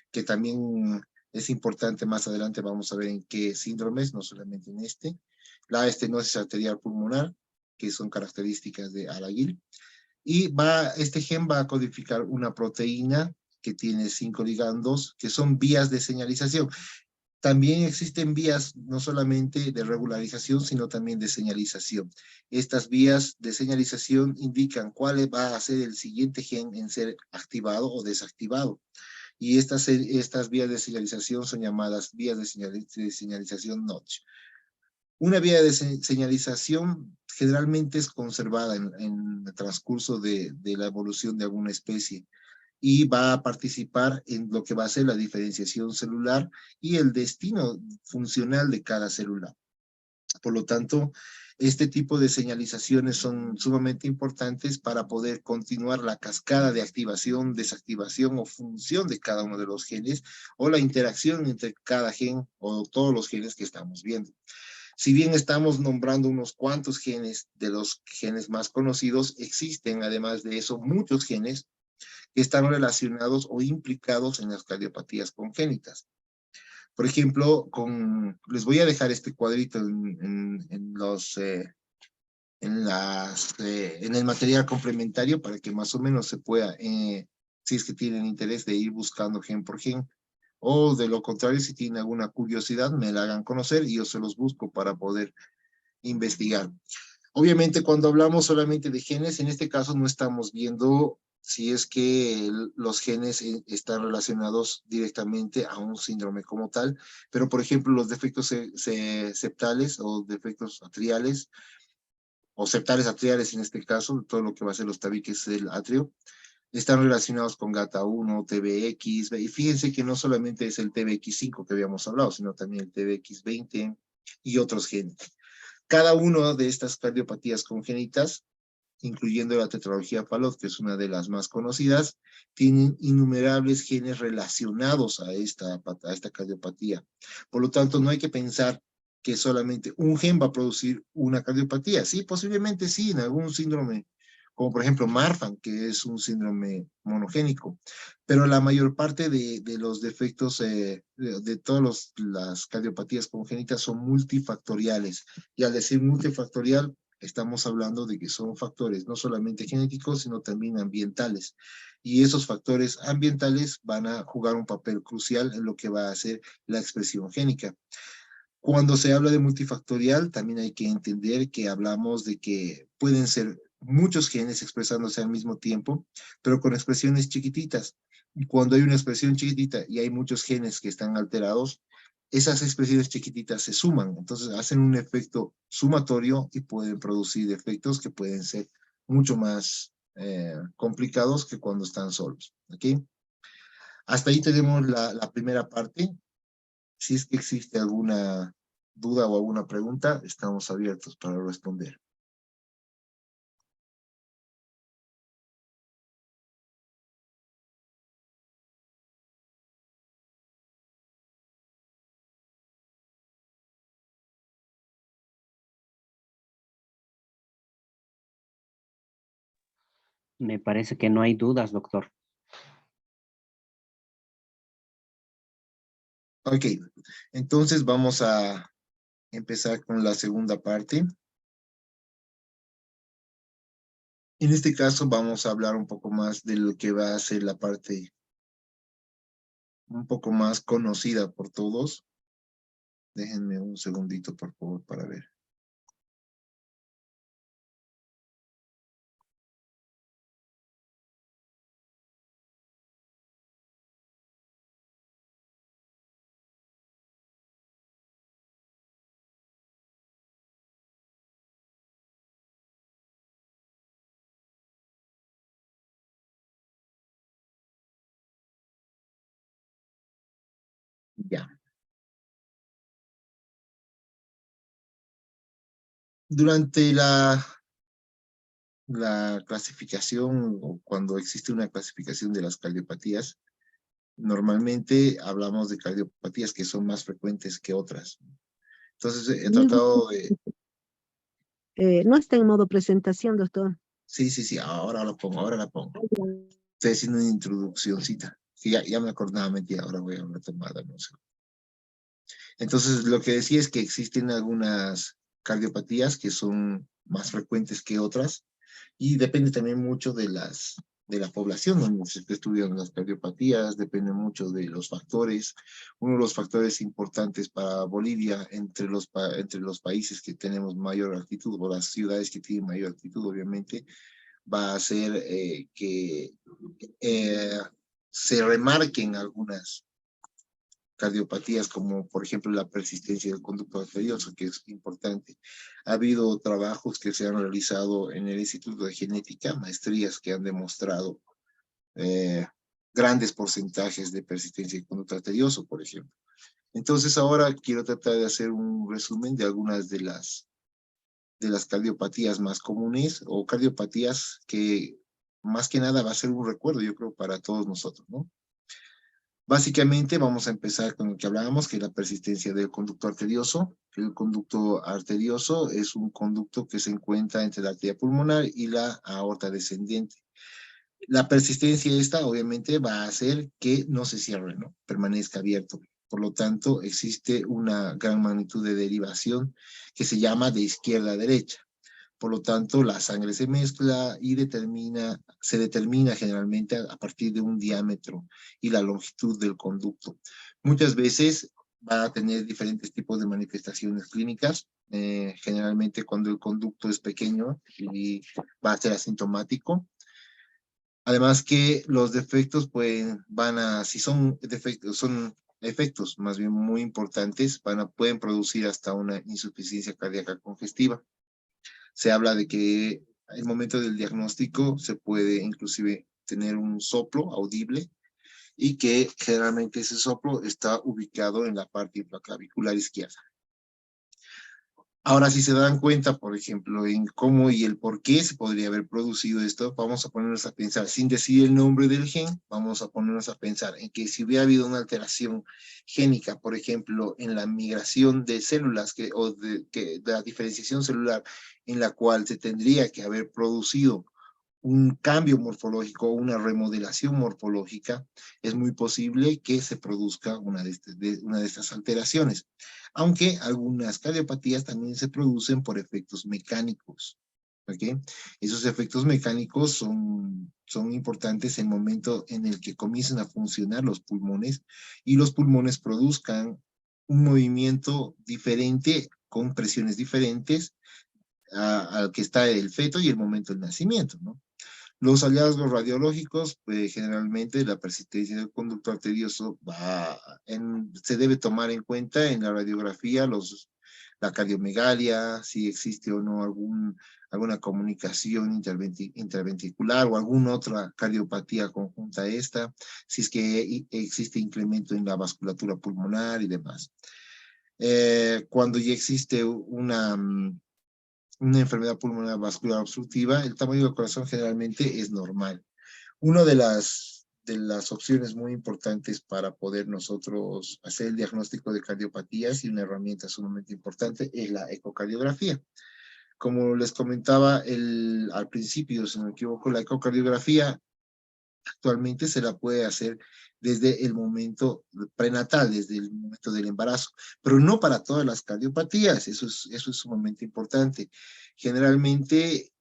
que también es importante, más adelante vamos a ver en qué síndromes, no solamente en este. La estenosis arterial pulmonar, que son características de Araguil. Y este gen va a codificar una proteína que tiene 5 ligandos, que son vías de señalización. También existen vías no solamente de regularización, sino también de señalización. Estas vías de señalización indican cuál va a ser el siguiente gen en ser activado o desactivado. Y estas vías de señalización son llamadas vías de señalización Notch. Una vía de señalización generalmente es conservada en el transcurso de la evolución de alguna especie y va a participar en lo que va a ser la diferenciación celular y el destino funcional de cada célula. Por lo tanto, este tipo de señalizaciones son sumamente importantes para poder continuar la cascada de activación, desactivación o función de cada uno de los genes o la interacción entre cada gen o todos los genes que estamos viendo. Si bien estamos nombrando unos cuantos genes de los genes más conocidos, existen además de eso muchos genes que están relacionados o implicados en las cardiopatías congénitas. Por ejemplo, les voy a dejar este cuadrito en el material complementario para que más o menos se pueda, si es que tienen interés de ir buscando gen por gen, o de lo contrario, si tienen alguna curiosidad, me la hagan conocer y yo se los busco para poder investigar. Obviamente, cuando hablamos solamente de genes, en este caso no estamos viendo si es que los genes están relacionados directamente a un síndrome como tal, pero por ejemplo los defectos septales o defectos atriales, o septales atriales en este caso, todo lo que va a ser los tabiques del atrio, están relacionados con GATA1, TBX, y fíjense que no solamente es el TBX5 que habíamos hablado, sino también el TBX20 y otros genes. Cada una de estas cardiopatías congénitas, incluyendo la tetralogía Fallot, que es una de las más conocidas, tienen innumerables genes relacionados a esta cardiopatía. Por lo tanto, no hay que pensar que solamente un gen va a producir una cardiopatía. Sí, posiblemente sí, en algún síndrome, como por ejemplo Marfan, que es un síndrome monogénico, pero la mayor parte de los defectos de todas las cardiopatías congénitas son multifactoriales, y al decir multifactorial, estamos hablando de que son factores no solamente genéticos, sino también ambientales. Y esos factores ambientales van a jugar un papel crucial en lo que va a ser la expresión génica. Cuando se habla de multifactorial, también hay que entender que hablamos de que pueden ser muchos genes expresándose al mismo tiempo, pero con expresiones chiquititas. Y cuando hay una expresión chiquitita y hay muchos genes que están alterados, esas expresiones chiquititas se suman, entonces hacen un efecto sumatorio y pueden producir efectos que pueden ser mucho más complicados que cuando están solos, ¿ok? Hasta ahí tenemos la primera parte. Si es que existe alguna duda o alguna pregunta, estamos abiertos para responder. Me parece que no hay dudas, doctor. Ok, entonces vamos a empezar con la segunda parte. En este caso vamos a hablar un poco más de lo que va a ser la parte un poco más conocida por todos. Déjenme un segundito, por favor, para ver. Ya. Durante la clasificación, o cuando existe una clasificación de las cardiopatías, normalmente hablamos de cardiopatías que son más frecuentes que otras. Entonces he tratado de... No está en modo presentación, doctor. Sí, ahora la pongo, ahora la pongo. Estoy haciendo una introduccióncita. Sí, ya me acordaba, mentira, ahora voy a retomar, no sé. Entonces, lo que decía es que existen algunas cardiopatías que son más frecuentes que otras y depende también mucho de la población donde se estudian las cardiopatías, depende mucho de los factores. Uno de los factores importantes para Bolivia entre los países que tenemos mayor altitud, o las ciudades que tienen mayor altitud, obviamente, va a ser que se remarquen algunas cardiopatías, como por ejemplo la persistencia del conducto arterioso, que es importante. Ha habido trabajos que se han realizado en el Instituto de Genética, maestrías que han demostrado grandes porcentajes de persistencia del conducto arterioso, por ejemplo. Entonces ahora quiero tratar de hacer un resumen de algunas de las cardiopatías más comunes, o cardiopatías que más que nada va a ser un recuerdo, yo creo, para todos nosotros, ¿no? Básicamente vamos a empezar con lo que hablábamos, que es la persistencia del conducto arterioso. El conducto arterioso es un conducto que se encuentra entre la arteria pulmonar y la aorta descendente. La persistencia esta obviamente va a hacer que no se cierre, ¿no? Permanezca abierto. Por lo tanto, existe una gran magnitud de derivación que se llama de izquierda a derecha. Por lo tanto, la sangre se mezcla y se determina generalmente a partir de un diámetro y la longitud del conducto. Muchas veces va a tener diferentes tipos de manifestaciones clínicas. Generalmente cuando el conducto es pequeño y va a ser asintomático. Además que los defectos si son defectos, son efectos más bien muy importantes, pueden producir hasta una insuficiencia cardíaca congestiva. Se habla de que al momento del diagnóstico se puede inclusive tener un soplo audible y que generalmente ese soplo está ubicado en la parte intraclavicular izquierda. Ahora, si se dan cuenta, por ejemplo, en cómo y el por qué se podría haber producido esto, vamos a ponernos a pensar, sin decir el nombre del gen, vamos a ponernos a pensar en que si hubiera habido una alteración génica, por ejemplo, en la migración de células o de la diferenciación celular, en la cual se tendría que haber producido un cambio morfológico o una remodelación morfológica, es muy posible que se produzca una de estas alteraciones. Aunque algunas cardiopatías también se producen por efectos mecánicos. ¿Okay? Esos efectos mecánicos son importantes en el momento en el que comiencen a funcionar los pulmones y los pulmones produzcan un movimiento diferente con presiones diferentes al que está el feto y el momento del nacimiento, ¿no? Los hallazgos radiológicos, generalmente la persistencia del conducto arterioso se debe tomar en cuenta en la radiografía la cardiomegalia, si existe o no alguna comunicación interventricular o alguna otra cardiopatía conjunta a esta, si es que existe incremento en la vasculatura pulmonar y demás. Cuando ya existe una enfermedad pulmonar vascular obstructiva, el tamaño del corazón generalmente es normal. Una de las opciones muy importantes para poder nosotros hacer el diagnóstico de cardiopatías, y una herramienta sumamente importante, es la ecocardiografía. Como les comentaba al principio, si no me equivoco, la ecocardiografía actualmente se la puede hacer desde el momento prenatal, desde el momento del embarazo, pero no para todas las cardiopatías. Eso es sumamente importante. Generalmente,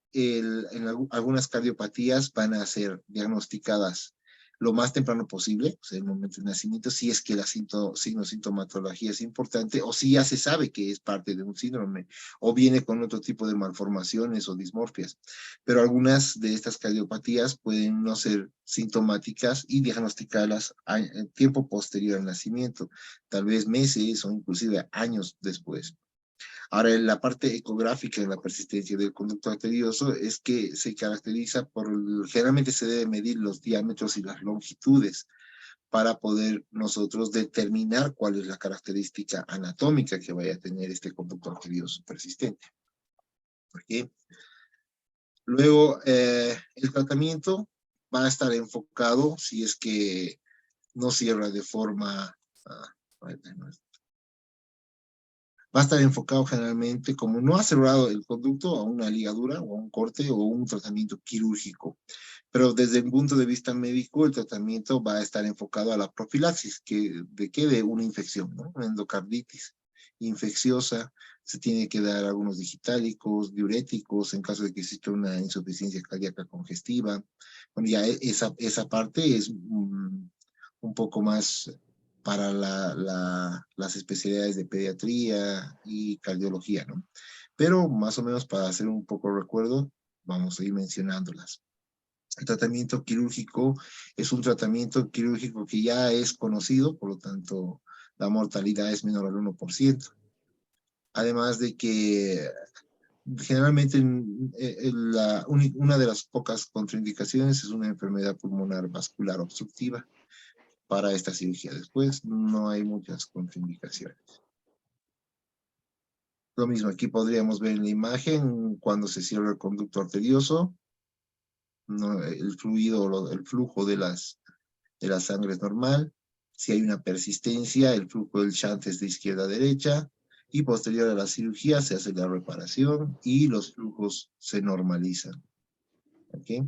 algunas cardiopatías van a ser diagnosticadas lo más temprano posible, o sea, el momento del nacimiento, si es que la sintomatología es importante, o si ya se sabe que es parte de un síndrome, o viene con otro tipo de malformaciones o dismorfias. Pero algunas de estas cardiopatías pueden no ser sintomáticas y diagnosticarlas en tiempo posterior al nacimiento, tal vez meses o inclusive años después. Ahora, en la parte ecográfica en la persistencia del conducto arterioso es que se caracteriza generalmente se debe medir los diámetros y las longitudes para poder nosotros determinar cuál es la característica anatómica que vaya a tener este conducto arterioso persistente. ¿Ok? Luego, el tratamiento va a estar enfocado, si es que no cierra de forma... va a estar enfocado generalmente, como no ha cerrado el conducto, a una ligadura o a un corte o un tratamiento quirúrgico. Pero desde el punto de vista médico, el tratamiento va a estar enfocado a la profilaxis, de una infección, ¿no? Una endocarditis infecciosa. Se tiene que dar algunos digitálicos, diuréticos, en caso de que exista una insuficiencia cardíaca congestiva. Bueno, ya esa parte es un poco más para las especialidades de pediatría y cardiología, ¿no? Pero más o menos para hacer un poco recuerdo, vamos a ir mencionándolas. El tratamiento quirúrgico es un tratamiento quirúrgico que ya es conocido, por lo tanto la mortalidad es menor al 1%. Además de que generalmente una de las pocas contraindicaciones es una enfermedad pulmonar vascular obstructiva. Para esta cirugía después no hay muchas contraindicaciones. Lo mismo, aquí podríamos ver en la imagen cuando se cierra el conducto arterioso, ¿no? El fluido, el flujo de la sangre es normal. Si hay una persistencia, el flujo del shunt es de izquierda a derecha, y posterior a la cirugía se hace la reparación y los flujos se normalizan. ¿Okay?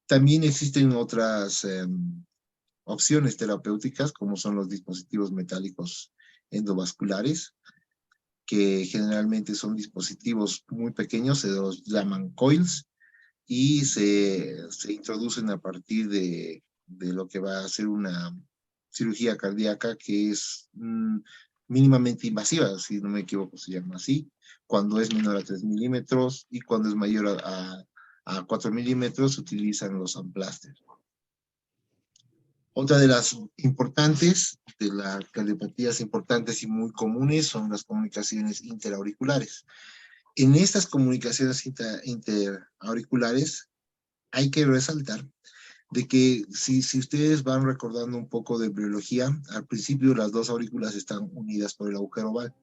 También existen otras opciones terapéuticas, como son los dispositivos metálicos endovasculares, que generalmente son dispositivos muy pequeños, se los llaman coils, y se introducen a partir de lo que va a ser una cirugía cardíaca que es mínimamente invasiva, si no me equivoco se llama así, cuando es menor a 3 milímetros, y cuando es mayor a 4 milímetros se utilizan los amplasters. Otra de las importantes, de las cardiopatías importantes y muy comunes, son las comunicaciones interauriculares. En estas comunicaciones interauriculares hay que resaltar de que si ustedes van recordando un poco de embriología, al principio las dos aurículas están unidas por el agujero oval,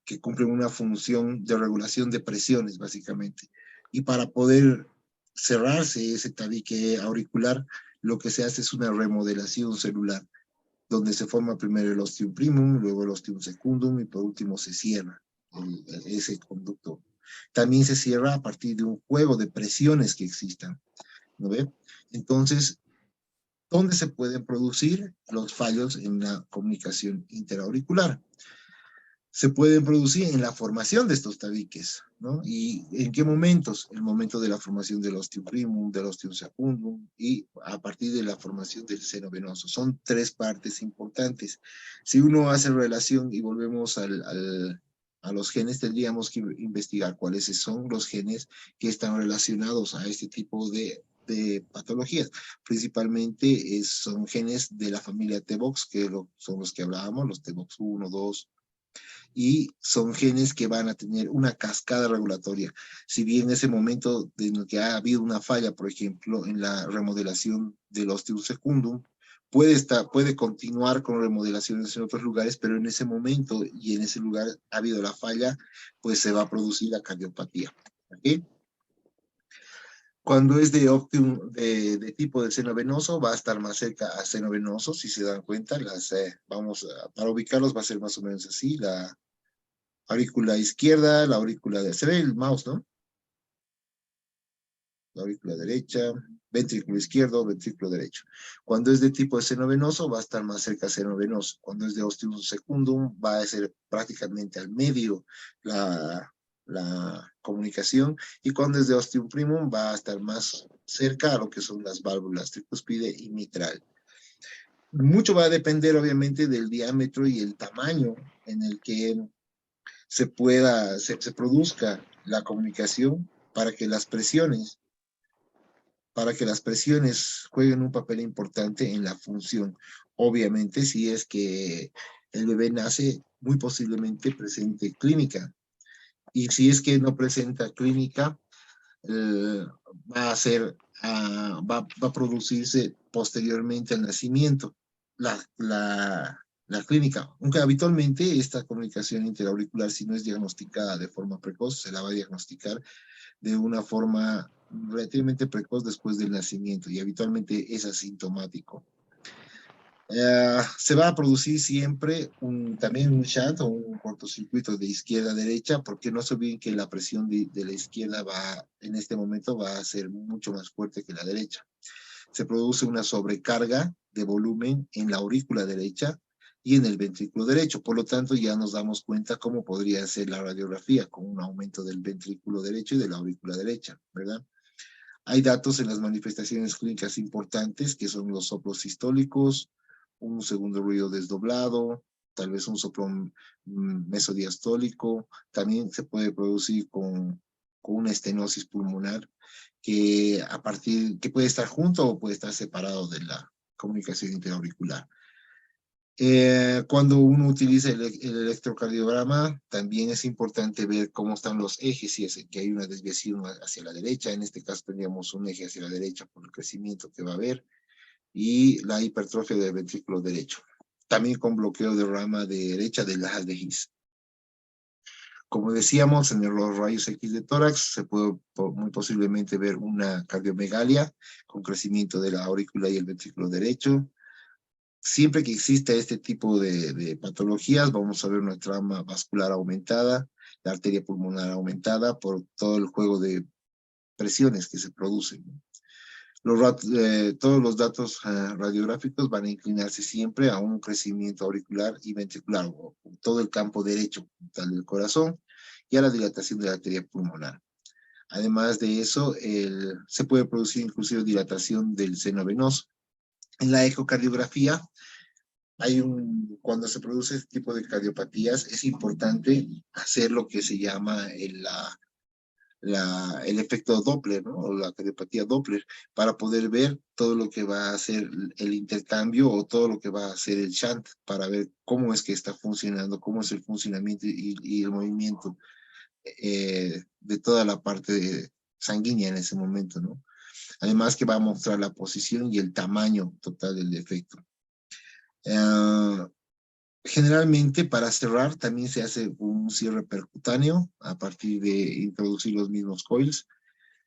que cumplen una función de regulación de presiones, básicamente. Y para poder cerrarse ese tabique auricular, lo que se hace es una remodelación celular, donde se forma primero el ostium primum, luego el ostium secundum, y por último se cierra ese conducto. También se cierra a partir de un juego de presiones que existan, ¿no ve? Entonces, ¿dónde se pueden producir los fallos en la comunicación interauricular? Se pueden producir en la formación de estos tabiques, ¿no? ¿Y en qué momentos? El momento de la formación del ostium primum, del ostium secundum, y a partir de la formación del seno venoso. Son tres partes importantes. Si uno hace relación y volvemos a a los genes, tendríamos que investigar cuáles son los genes que están relacionados a este tipo de patologías. Principalmente son genes de la familia TBOX, que son los que hablábamos, los TBOX 1, 2, y son genes que van a tener una cascada regulatoria. Si bien en ese momento en el que ha habido una falla, por ejemplo, en la remodelación del ostium secundum, puede continuar con remodelaciones en otros lugares, pero en ese momento y en ese lugar ha habido la falla, pues se va a producir la cardiopatía. ¿Okay? Cuando es de ostium de tipo de seno venoso, va a estar más cerca a seno venoso, si se dan cuenta, para ubicarlos va a ser más o menos así, la aurícula izquierda, la aurícula derecha. Se ve el mouse, ¿no? La aurícula derecha, ventrículo izquierdo, ventrículo derecho. Cuando es de tipo de seno venoso, va a estar más cerca al seno venoso. Cuando es de ostium secundum, va a ser prácticamente al medio la comunicación. Y cuando es de ostium primum, va a estar más cerca a lo que son las válvulas tricúspide y mitral. Mucho va a depender, obviamente, del diámetro y el tamaño en el que se produzca la comunicación para que las presiones jueguen un papel importante en la función. Obviamente, si es que el bebé nace, muy posiblemente presente clínica. Y si es que no presenta clínica, va a producirse posteriormente al nacimiento la clínica. Aunque habitualmente esta comunicación interauricular, si no es diagnosticada de forma precoz, se la va a diagnosticar de una forma relativamente precoz después del nacimiento y habitualmente es asintomático. Se va a producir siempre también un shunt o un cortocircuito de izquierda a derecha, porque no se olviden que la presión de la izquierda en este momento va a ser mucho más fuerte que la derecha. Se produce una sobrecarga de volumen en la aurícula derecha y en el ventrículo derecho. Por lo tanto, ya nos damos cuenta cómo podría ser la radiografía con un aumento del ventrículo derecho y de la aurícula derecha, ¿verdad? Hay datos en las manifestaciones clínicas importantes que son los soplos sistólicos, un segundo ruido desdoblado, tal vez un soplo mesodiastólico. También se puede producir con una estenosis pulmonar que puede estar junto o puede estar separado de la comunicación interauricular. Cuando uno utiliza el electrocardiograma, también es importante ver cómo están los ejes, si es que hay una desviación hacia la derecha. En este caso tendríamos un eje hacia la derecha por el crecimiento que va a haber y la hipertrofia del ventrículo derecho. También con bloqueo de rama derecha de la de His. Como decíamos, en los rayos X de tórax se puede muy posiblemente ver una cardiomegalia con crecimiento de la aurícula y el ventrículo derecho. Siempre que exista este tipo de patologías, vamos a ver una trama vascular aumentada, la arteria pulmonar aumentada por todo el juego de presiones que se producen. Todos los datos radiográficos van a inclinarse siempre a un crecimiento auricular y ventricular, o todo el campo derecho tal del corazón, y a la dilatación de la arteria pulmonar. Además de eso, se puede producir inclusive dilatación del seno venoso. En la ecocardiografía, cuando se produce este tipo de cardiopatías, es importante hacer lo que se llama el efecto Doppler, ¿no? O la cardiopatía Doppler, para poder ver todo lo que va a hacer el intercambio o todo lo que va a hacer el shunt, para ver cómo es que está funcionando, cómo es el funcionamiento y el movimiento de toda la parte sanguínea en ese momento, ¿no? Además que va a mostrar la posición y el tamaño total del defecto. Generalmente para cerrar también se hace un cierre percutáneo a partir de introducir los mismos coils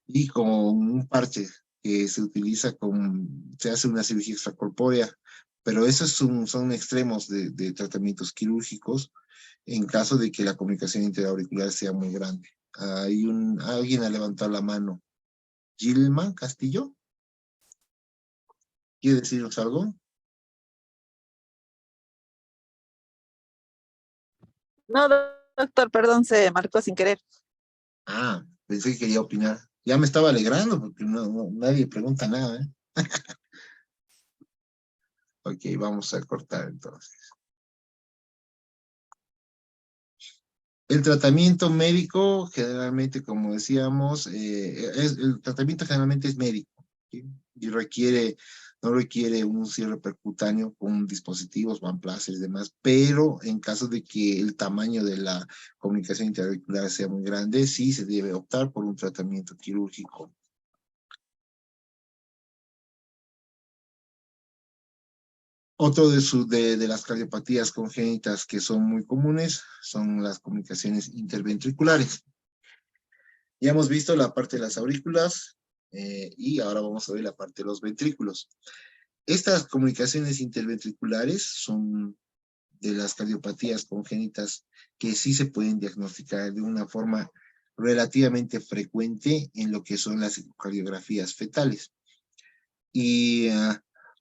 y con un parche que se utiliza se hace una cirugía extracorpórea, pero esos son extremos de tratamientos quirúrgicos en caso de que la comunicación interauricular sea muy grande. Alguien ha levantado la mano. Gilma Castillo, ¿quiere decirnos algo? No, doctor, perdón, se marcó sin querer. Ah, pensé que quería opinar. Ya me estaba alegrando porque nadie pregunta nada, ¿eh? Ok, vamos a cortar entonces. El tratamiento médico, generalmente, como decíamos, el tratamiento generalmente es médico, ¿sí? Y no requiere un cierre percutáneo con dispositivos, Van Placer y demás, pero en caso de que el tamaño de la comunicación interauricular sea muy grande, sí se debe optar por un tratamiento quirúrgico. Otro de las cardiopatías congénitas que son muy comunes son las comunicaciones interventriculares. Ya hemos visto la parte de las aurículas y ahora vamos a ver la parte de los ventrículos. Estas comunicaciones interventriculares son de las cardiopatías congénitas que sí se pueden diagnosticar de una forma relativamente frecuente en lo que son las ecocardiografías fetales. Y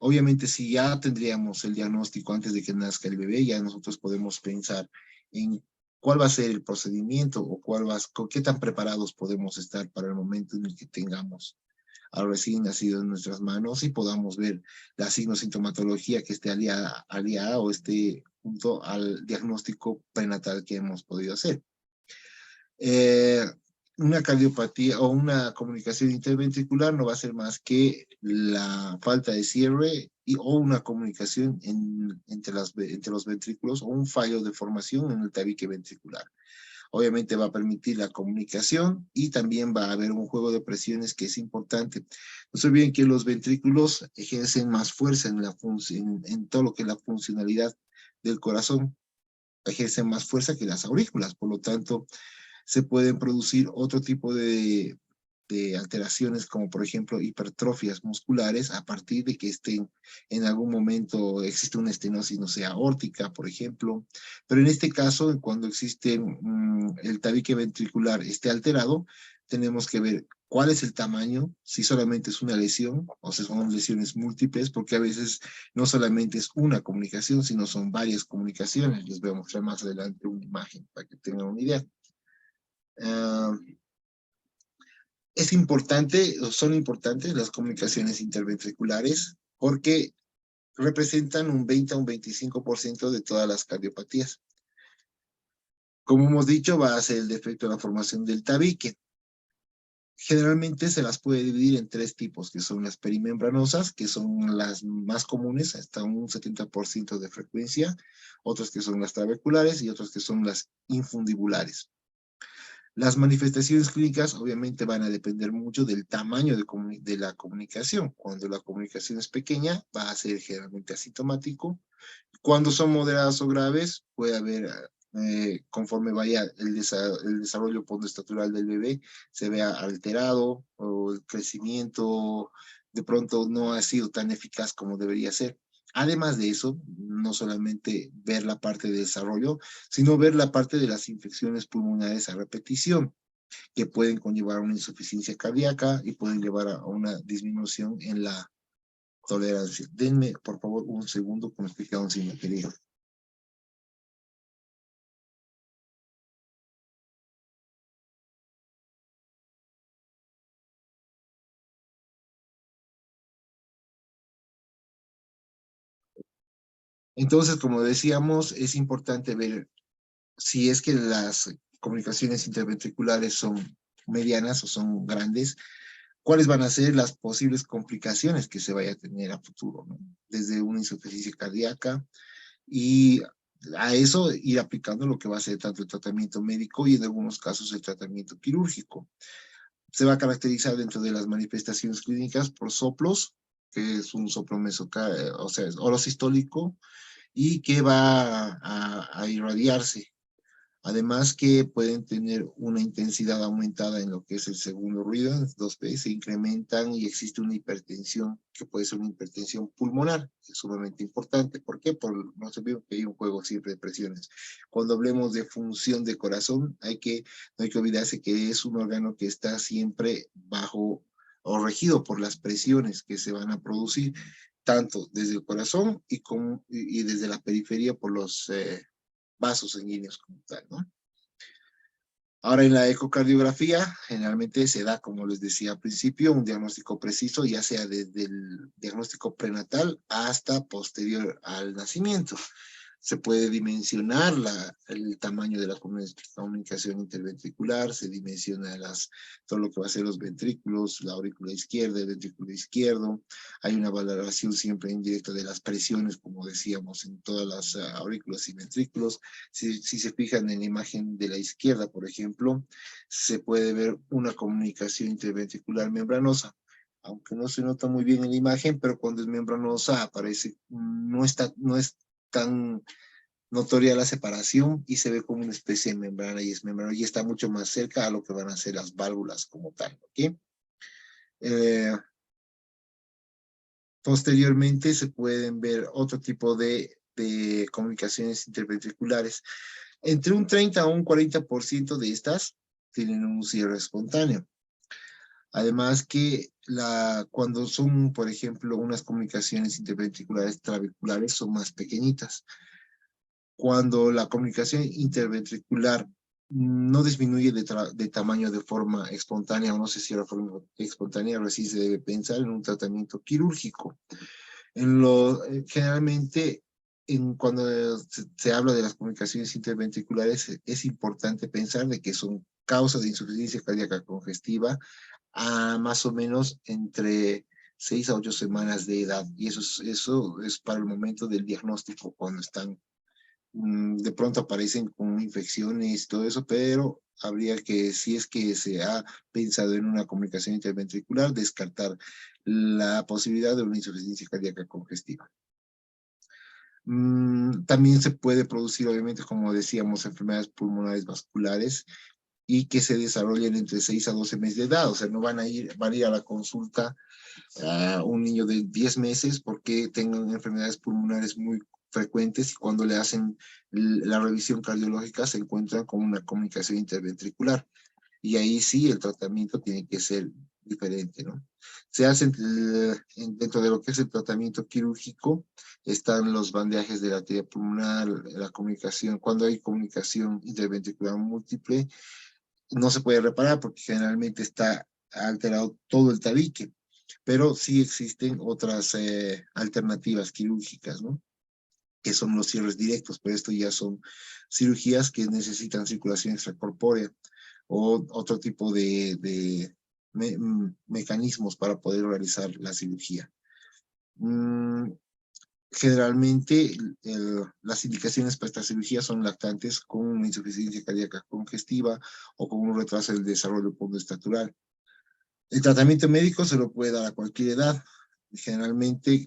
obviamente si ya tendríamos el diagnóstico antes de que nazca el bebé, ya nosotros podemos pensar en cuál va a ser el procedimiento o qué tan preparados podemos estar para el momento en el que tengamos al recién nacido en nuestras manos y podamos ver la signosintomatología que esté aliada o esté junto al diagnóstico prenatal que hemos podido hacer. Una cardiopatía o una comunicación interventricular no va a ser más que la falta de cierre o una comunicación entre los ventrículos o un fallo de formación en el tabique ventricular. Obviamente va a permitir la comunicación y también va a haber un juego de presiones que es importante. No se olviden que los ventrículos ejercen más fuerza en todo lo que es la funcionalidad del corazón. Ejercen más fuerza que las aurículas, por lo tanto, se pueden producir otro tipo de alteraciones como por ejemplo hipertrofias musculares a partir de que estén en algún momento existe una estenosis, no sé, aórtica, por ejemplo. Pero en este caso, cuando existe el tabique ventricular esté alterado, tenemos que ver cuál es el tamaño, si solamente es una lesión o si son lesiones múltiples, porque a veces no solamente es una comunicación, sino son varias comunicaciones. Les voy a mostrar más adelante una imagen para que tengan una idea. Son importantes las comunicaciones interventriculares porque representan un 20 a un 25% de todas las cardiopatías. Como hemos dicho, va a ser el defecto de la formación del tabique. Generalmente se las puede dividir en tres tipos, que son las perimembranosas, que son las más comunes, hasta un 70% de frecuencia, otras que son las trabeculares y otras que son las infundibulares. Las manifestaciones clínicas obviamente van a depender mucho del tamaño de la comunicación. Cuando la comunicación es pequeña, va a ser generalmente asintomático. Cuando son moderadas o graves, puede haber, conforme vaya el desarrollo postestatural del bebé, se vea alterado o el crecimiento de pronto no ha sido tan eficaz como debería ser. Además de eso, no solamente ver la parte de desarrollo, sino ver la parte de las infecciones pulmonares a repetición, que pueden conllevar a una insuficiencia cardíaca y pueden llevar a una disminución en la tolerancia. Denme, por favor, un segundo que me estoy quedando sin batería. Entonces, como decíamos, es importante ver si es que las comunicaciones interventriculares son medianas o son grandes, cuáles van a ser las posibles complicaciones que se vaya a tener a futuro, ¿no? Desde una insuficiencia cardíaca y a eso ir aplicando lo que va a ser tanto el tratamiento médico y en algunos casos el tratamiento quirúrgico. Se va a caracterizar dentro de las manifestaciones clínicas por soplos, que es un soplo o sea, es oro sistólico, y que va a irradiarse. Además que pueden tener una intensidad aumentada en lo que es el segundo ruido, en 2B, se incrementan y existe una hipertensión, que puede ser una hipertensión pulmonar, que es sumamente importante. ¿Por qué? No se ve que hay un juego siempre de presiones. Cuando hablemos de función de corazón, no hay que olvidarse que es un órgano que está siempre bajo o regido por las presiones que se van a producir, tanto desde el corazón y desde la periferia por los vasos sanguíneos como tal, ¿no? Ahora en la ecocardiografía generalmente se da, como les decía al principio, un diagnóstico preciso, ya sea desde el diagnóstico prenatal hasta posterior al nacimiento. Se puede dimensionar el tamaño de la comunicación interventricular, se dimensiona todo lo que va a ser los ventrículos, la aurícula izquierda, el ventrículo izquierdo. Hay una valoración siempre indirecta de las presiones, como decíamos, en todas las aurículas y ventrículos. Si se fijan en la imagen de la izquierda, por ejemplo, se puede ver una comunicación interventricular membranosa. Aunque no se nota muy bien en la imagen, pero cuando es membranosa aparece, no es tan notoria la separación y se ve como una especie de membrana y es membrana y está mucho más cerca a lo que van a ser las válvulas como tal, ¿ok? Posteriormente se pueden ver otro tipo de comunicaciones interventriculares. Entre un 30 a un 40% de estas tienen un cierre espontáneo. Además que cuando son, por ejemplo, unas comunicaciones interventriculares traviculares son más pequeñitas. Cuando la comunicación interventricular no disminuye de tamaño de forma espontánea o no se cierra de forma espontánea, recién se debe pensar en un tratamiento quirúrgico. Generalmente, cuando se habla de las comunicaciones interventriculares, es importante pensar de que son causas de insuficiencia cardíaca congestiva a más o menos entre 6 a 8 semanas de edad. Y eso es para el momento del diagnóstico, cuando están, de pronto aparecen con infecciones y todo eso, pero habría que, si es que se ha pensado en una comunicación interventricular, descartar la posibilidad de una insuficiencia cardíaca congestiva. También se puede producir, obviamente, como decíamos, enfermedades pulmonares vasculares y que se desarrollen entre 6 a 12 meses de edad. O sea, no van a ir a la consulta a un niño de 10 meses porque tengan enfermedades pulmonares muy frecuentes y cuando le hacen la revisión cardiológica se encuentran con una comunicación interventricular. Y ahí sí el tratamiento tiene que ser diferente, ¿no? Se hacen dentro de lo que es el tratamiento quirúrgico, están los bandajes de la arteria pulmonar, la comunicación, cuando hay comunicación interventricular múltiple, no se puede reparar porque generalmente está alterado todo el tabique, pero sí existen otras alternativas quirúrgicas, ¿no? Que son los cierres directos, pero esto ya son cirugías que necesitan circulación extracorpórea o otro tipo de mecanismos para poder realizar la cirugía. Generalmente las indicaciones para esta cirugía son lactantes con una insuficiencia cardíaca congestiva o con un retraso del desarrollo postestatural. El tratamiento médico se lo puede dar a cualquier edad. Generalmente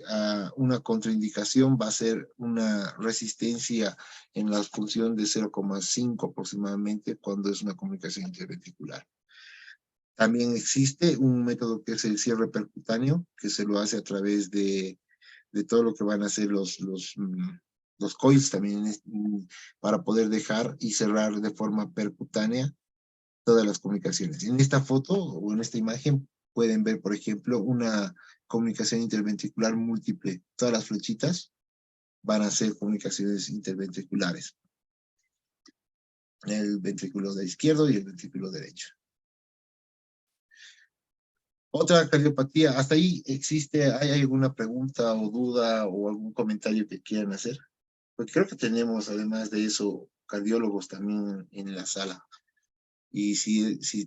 una contraindicación va a ser una resistencia en la función de 0,5 aproximadamente cuando es una comunicación interventricular. También existe un método que es el cierre percutáneo, que se lo hace a través de todo lo que van a ser los coils también, para poder dejar y cerrar de forma percutánea todas las comunicaciones. En esta foto o en esta imagen pueden ver, por ejemplo, una comunicación interventricular múltiple. Todas las flechitas van a ser comunicaciones interventriculares. El ventrículo izquierdo y el ventrículo derecho. Otra cardiopatía, ¿hasta ahí hay alguna pregunta o duda o algún comentario que quieran hacer? Porque creo que tenemos, además de eso, cardiólogos también en la sala. Y si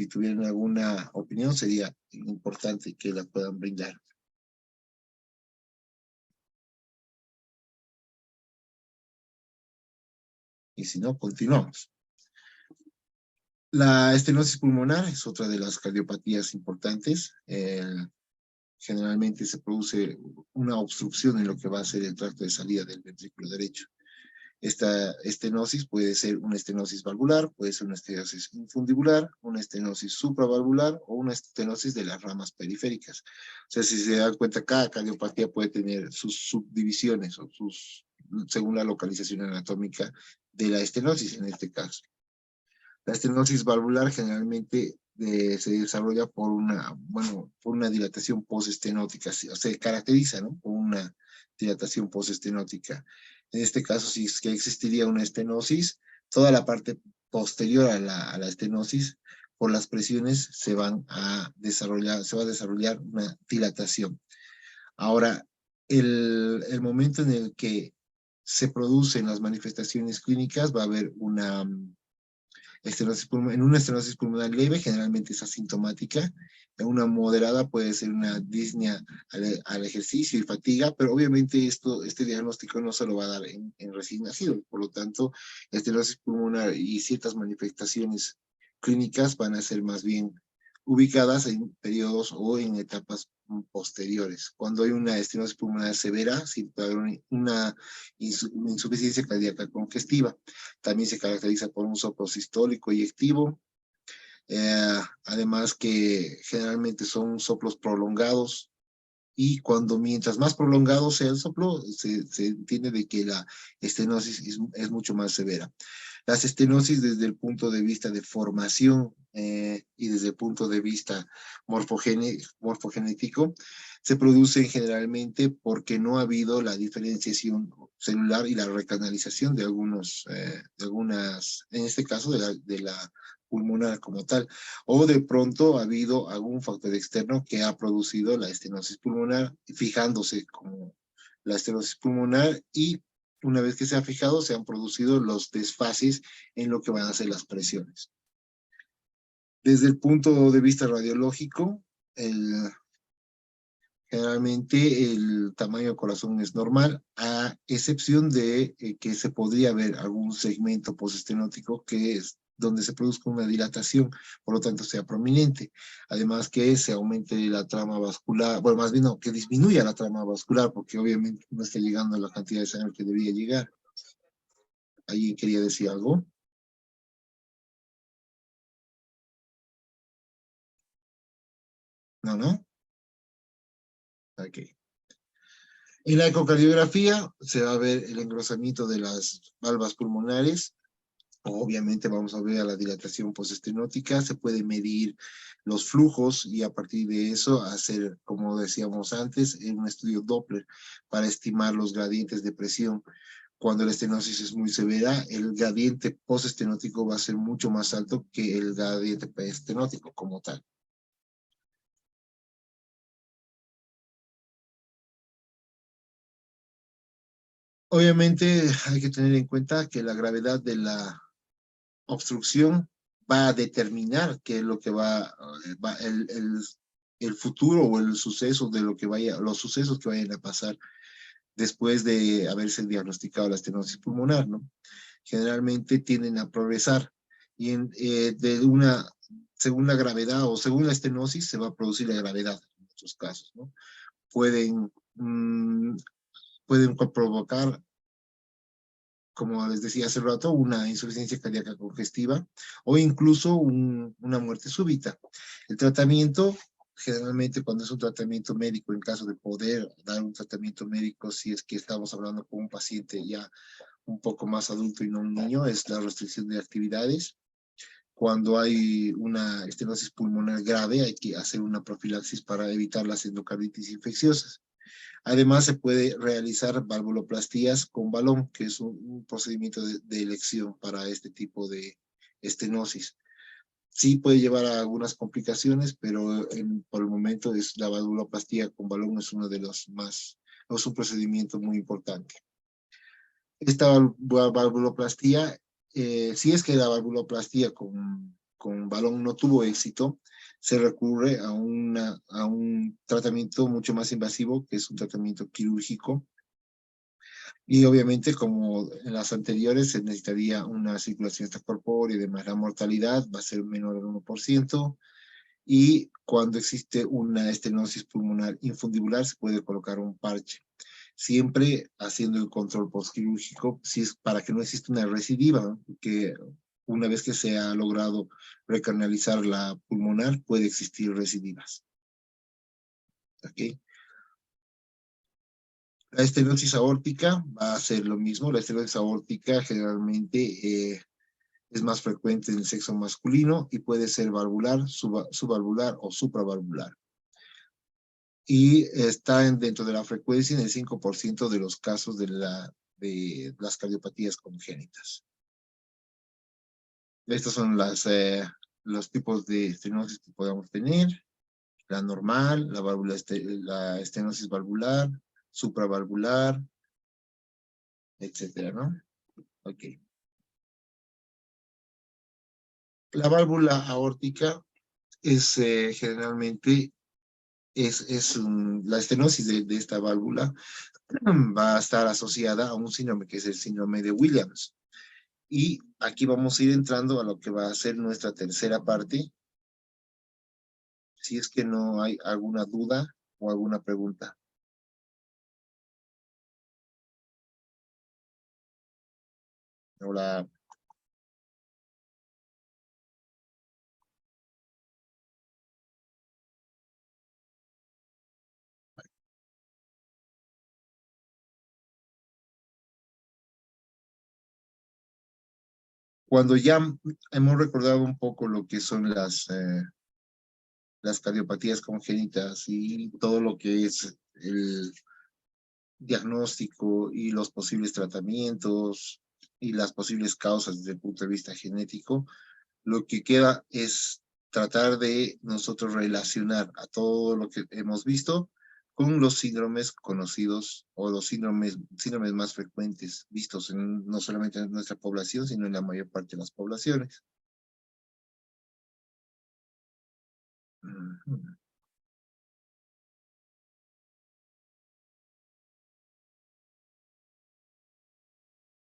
tuvieran alguna opinión, sería importante que la puedan brindar. Y si no, continuamos. La estenosis pulmonar es otra de las cardiopatías importantes. Generalmente se produce una obstrucción en lo que va a ser el tracto de salida del ventrículo derecho. Esta estenosis puede ser una estenosis valvular, puede ser una estenosis infundibular, una estenosis supravalvular o una estenosis de las ramas periféricas. O sea, si se dan cuenta, cada cardiopatía puede tener sus subdivisiones o según la localización anatómica de la estenosis en este caso. La estenosis valvular generalmente se desarrolla por una dilatación postestenótica, o sea, se caracteriza, ¿no?, por una dilatación postestenótica. En este caso, si es que existiría una estenosis, toda la parte posterior a la estenosis, por las presiones se va a desarrollar una dilatación. Ahora, el momento en el que se producen las manifestaciones clínicas, va a haber una en una estenosis pulmonar leve, generalmente es asintomática. En una moderada puede ser una disnea al ejercicio y fatiga, pero obviamente este diagnóstico no se lo va a dar en recién nacido. Por lo tanto, estenosis pulmonar y ciertas manifestaciones clínicas van a ser más bien ubicadas en periodos o en etapas posteriores. Cuando hay una estenosis pulmonar severa, sí puede haber una insuficiencia cardíaca congestiva. También se caracteriza por un soplo sistólico y activo. Además que generalmente son soplos prolongados, y mientras más prolongado sea el soplo, se entiende de que la estenosis es mucho más severa. Las estenosis desde el punto de vista de formación y desde el punto de vista morfogenético se producen generalmente porque no ha habido la diferenciación celular y la recanalización de algunas, en este caso de la pulmonar como tal, o de pronto ha habido algún factor externo que ha producido la estenosis pulmonar, fijándose como la estenosis pulmonar, y una vez que se ha fijado, se han producido los desfases en lo que van a ser las presiones. Desde el punto de vista radiológico, generalmente el tamaño del corazón es normal, a excepción de que se podría ver algún segmento postestenótico que es donde se produzca una dilatación, por lo tanto sea prominente. Además que se aumente la trama vascular, bueno, más bien no, que disminuya la trama vascular, porque obviamente no está llegando a la cantidad de sangre que debería llegar. ¿Alguien quería decir algo? ¿No? Ok. En la ecocardiografía se va a ver el engrosamiento de las valvas pulmonares. Obviamente vamos a ver la dilatación postestenótica, se puede medir los flujos y a partir de eso hacer, como decíamos antes, un estudio Doppler para estimar los gradientes de presión. Cuando la estenosis es muy severa, el gradiente postestenótico va a ser mucho más alto que el gradiente preestenótico como tal. Obviamente hay que tener en cuenta que la gravedad de la obstrucción va a determinar qué es lo que el futuro o el suceso de los sucesos que vayan a pasar después de haberse diagnosticado la estenosis pulmonar, ¿no? Generalmente tienden a progresar y según la gravedad o según la estenosis se va a producir la gravedad en muchos casos, ¿no? Pueden provocar, como les decía hace rato, una insuficiencia cardíaca congestiva o incluso una muerte súbita. El tratamiento, generalmente cuando es un tratamiento médico, en caso de poder dar un tratamiento médico, si es que estamos hablando con un paciente ya un poco más adulto y no un niño, es la restricción de actividades. Cuando hay una estenosis pulmonar grave, hay que hacer una profilaxis para evitar las endocarditis infecciosas. Además, se puede realizar valvuloplastías con balón, que es un procedimiento de elección para este tipo de estenosis. Sí puede llevar a algunas complicaciones, pero por el momento la valvuloplastía con balón es uno de los más, es un procedimiento muy importante. Esta valvuloplastía, si es que la valvuloplastía con balón no tuvo éxito, se recurre a un tratamiento mucho más invasivo, que es un tratamiento quirúrgico. Y obviamente, como en las anteriores, se necesitaría una circulación extracorpórea y demás. La mortalidad va a ser menor al 1%. Y cuando existe una estenosis pulmonar infundibular, se puede colocar un parche. Siempre haciendo el control postquirúrgico, si es para que no exista una recidiva, que una vez que se ha logrado recanalizar la pulmonar, puede existir recidivas. ¿Ok? La estenosis aórtica va a ser lo mismo. La estenosis aórtica generalmente es más frecuente en el sexo masculino y puede ser valvular, subvalvular o supravalvular. Y está dentro de la frecuencia en el 5% de los casos de las cardiopatías congénitas. Estos son los tipos de estenosis que podemos tener. La normal, la estenosis valvular, supravalvular, etcétera, ¿no? Ok. La válvula aórtica es generalmente, la estenosis de esta válvula va a estar asociada a un síndrome que es el síndrome de Williams. Y aquí vamos a ir entrando a lo que va a ser nuestra tercera parte. Si es que no hay alguna duda o alguna pregunta. Hola. Cuando ya hemos recordado un poco lo que son las cardiopatías congénitas y todo lo que es el diagnóstico y los posibles tratamientos y las posibles causas desde el punto de vista genético, lo que queda es tratar de nosotros relacionar a todo lo que hemos visto con los síndromes conocidos o los síndromes más frecuentes vistos no solamente en nuestra población, sino en la mayor parte de las poblaciones.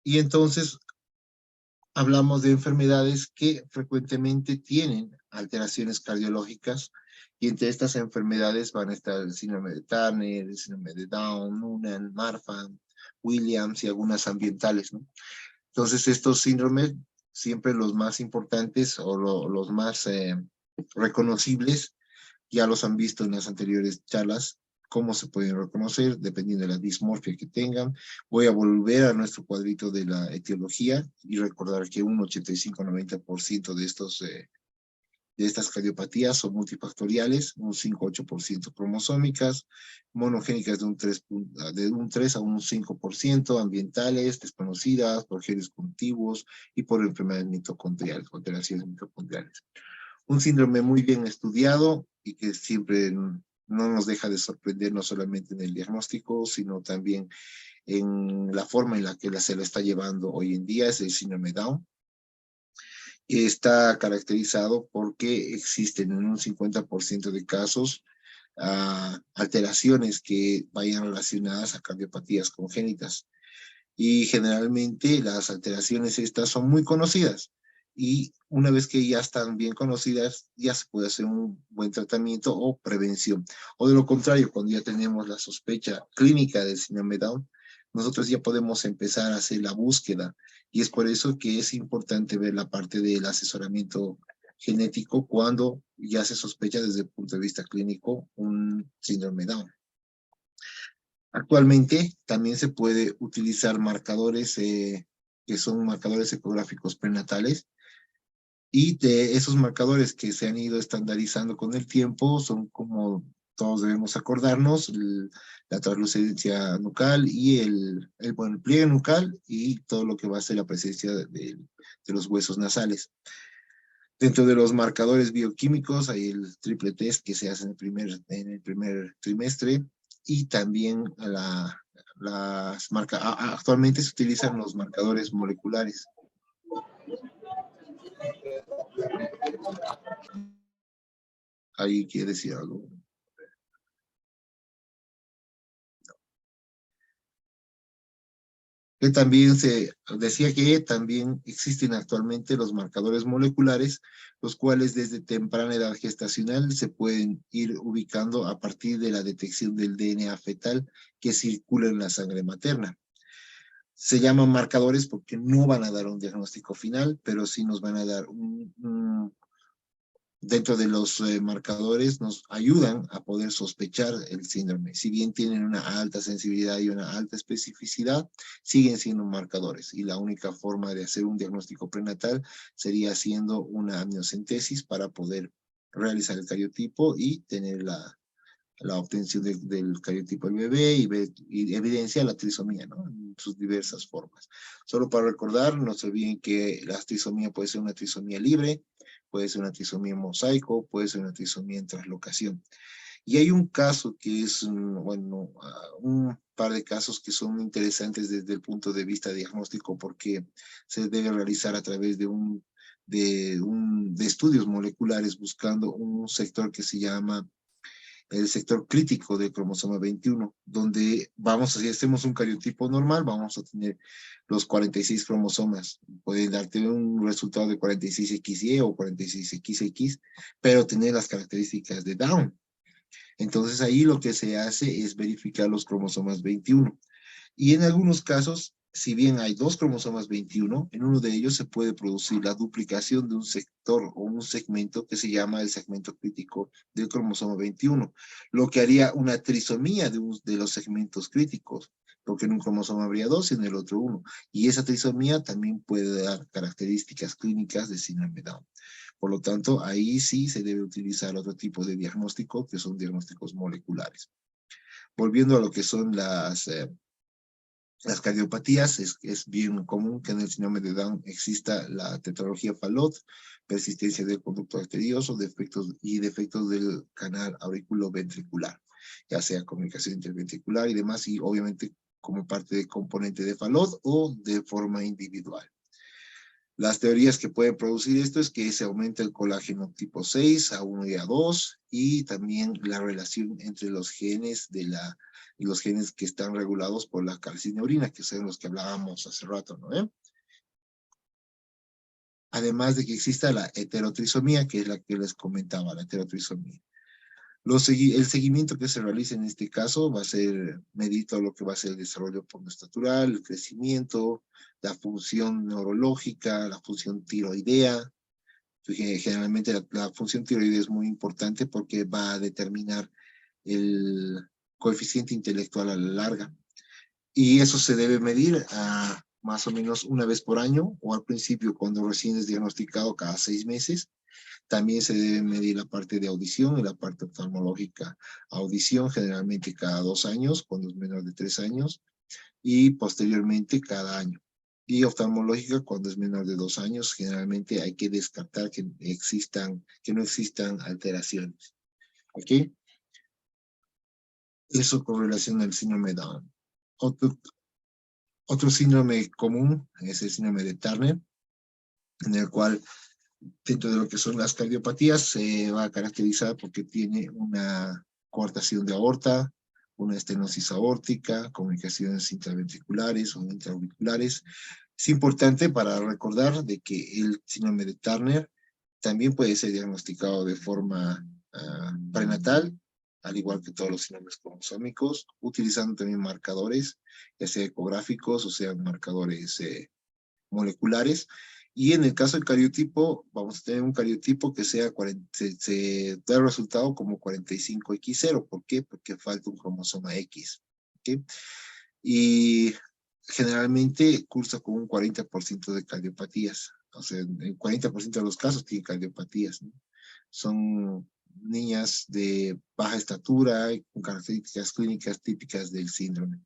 Y entonces hablamos de enfermedades que frecuentemente tienen alteraciones cardiológicas, y entre estas enfermedades van a estar el síndrome de Turner, el síndrome de Down, Noonan, Marfan, Williams y algunas ambientales, ¿no? Entonces estos síndromes, siempre los más importantes o los más reconocibles, ya los han visto en las anteriores charlas, cómo se pueden reconocer dependiendo de la dismorfia que tengan. Voy a volver a nuestro cuadrito de la etiología y recordar que un 85-90% de estas cardiopatías son multifactoriales, un 5-8% cromosómicas, monogénicas de un 3 a un 5%, ambientales, desconocidas, por genes contiguos y por enfermedades mitocondriales, alteraciones mitocondriales. Un síndrome muy bien estudiado y que siempre no nos deja de sorprender, no solamente en el diagnóstico, sino también en la forma en la que se lo está llevando hoy en día, es el síndrome Down, que está caracterizado porque existen en un 50% de casos alteraciones que vayan relacionadas a cardiopatías congénitas. Y generalmente las alteraciones estas son muy conocidas. Y una vez que ya están bien conocidas, ya se puede hacer un buen tratamiento o prevención. O de lo contrario, cuando ya tenemos la sospecha clínica del síndrome Down, nosotros ya podemos empezar a hacer la búsqueda. Y es por eso que es importante ver la parte del asesoramiento genético cuando ya se sospecha desde el punto de vista clínico un síndrome Down. Actualmente también se puede utilizar marcadores que son marcadores ecográficos prenatales, y de esos marcadores que se han ido estandarizando con el tiempo son, como todos debemos acordarnos, la translucencia nucal y el pliegue nucal y todo lo que va a ser la presencia de los huesos nasales. Dentro de los marcadores bioquímicos hay el triple test que se hace en el primer trimestre, y también actualmente se utilizan los marcadores moleculares. ¿Ahí quiere decir algo? Que también se decía que también existen actualmente los marcadores moleculares, los cuales desde temprana edad gestacional se pueden ir ubicando a partir de la detección del DNA fetal que circula en la sangre materna. Se llaman marcadores porque no van a dar un diagnóstico final, pero sí nos van a dar dentro de los marcadores nos ayudan a poder sospechar el síndrome. Si bien tienen una alta sensibilidad y una alta especificidad, siguen siendo marcadores, y la única forma de hacer un diagnóstico prenatal sería haciendo una amniocentesis para poder realizar el cariotipo y tener la obtención del cariotipo del bebé y evidencia la trisomía, ¿no? En sus diversas formas. Solo para recordar, no se olviden que la trisomía puede ser una trisomía libre, puede ser una trisomía en mosaico, puede ser una trisomía en translocación. Y hay un caso que es, bueno, un par de casos que son interesantes desde el punto de vista diagnóstico porque se debe realizar a través de estudios moleculares buscando un sector que se llama el sector crítico del cromosoma 21, donde si hacemos un cariotipo normal, vamos a tener los 46 cromosomas. Puede darte un resultado de 46XY o 46XX, pero tener las características de Down. Entonces ahí lo que se hace es verificar los cromosomas 21. Y en algunos casos, si bien hay 2 cromosomas 21, en uno de ellos se puede producir la duplicación de un sector o un segmento que se llama el segmento crítico del cromosoma 21, lo que haría una trisomía de los segmentos críticos, porque en un cromosoma habría 2 y en el otro 1. Y esa trisomía también puede dar características clínicas de síndrome Down. Por lo tanto, ahí sí se debe utilizar otro tipo de diagnóstico, que son diagnósticos moleculares. Volviendo a lo que son las cardiopatías, es bien común que en el síndrome de Down exista la tetralogía Fallot, persistencia del conducto arterioso, defectos del canal auriculoventricular, ya sea comunicación interventricular y demás, y obviamente como parte del componente de Fallot o de forma individual. Las teorías que pueden producir esto es que se aumenta el colágeno tipo 6, A1 y A2, y también la relación entre los genes los genes que están regulados por la calcineurina, que son los que hablábamos hace rato, ¿no? Además de que exista la heterotrisomía, que es la que les comentaba, la heterotrisomía. El seguimiento que se realiza en este caso va a ser medir todo lo que va a ser el desarrollo postnatural, el crecimiento, la función neurológica, la función tiroidea. Generalmente la función tiroidea es muy importante porque va a determinar el coeficiente intelectual a la larga. Y eso se debe medir más o menos una vez por año, o al principio cuando recién es diagnosticado cada 6 meses. También se debe medir la parte de audición y la parte oftalmológica. Audición generalmente cada 2 años, cuando es menor de 3 años, y posteriormente cada año. Y oftalmológica cuando es menor de 2 años, generalmente hay que descartar que no existan alteraciones. ¿Ok? Eso con relación al síndrome Down. Otro síndrome común es el síndrome de Turner, en el cual dentro de lo que son las cardiopatías se va a caracterizar porque tiene una coartación de aorta, una estenosis aórtica, comunicaciones intraventriculares o intraauriculares. Es importante para recordar de que el síndrome de Turner también puede ser diagnosticado de forma prenatal, al igual que todos los síndromes cromosómicos, utilizando también marcadores, ya sea ecográficos o sean marcadores moleculares. Y en el caso del cariotipo, vamos a tener un cariotipo que se da el resultado como 45X0. ¿Por qué? Porque falta un cromosoma X. ¿Okay? Y generalmente cursa con un 40% de cardiopatías. O sea, el 40% de los casos tienen cardiopatías, ¿no? Son niñas de baja estatura con características clínicas típicas del síndrome.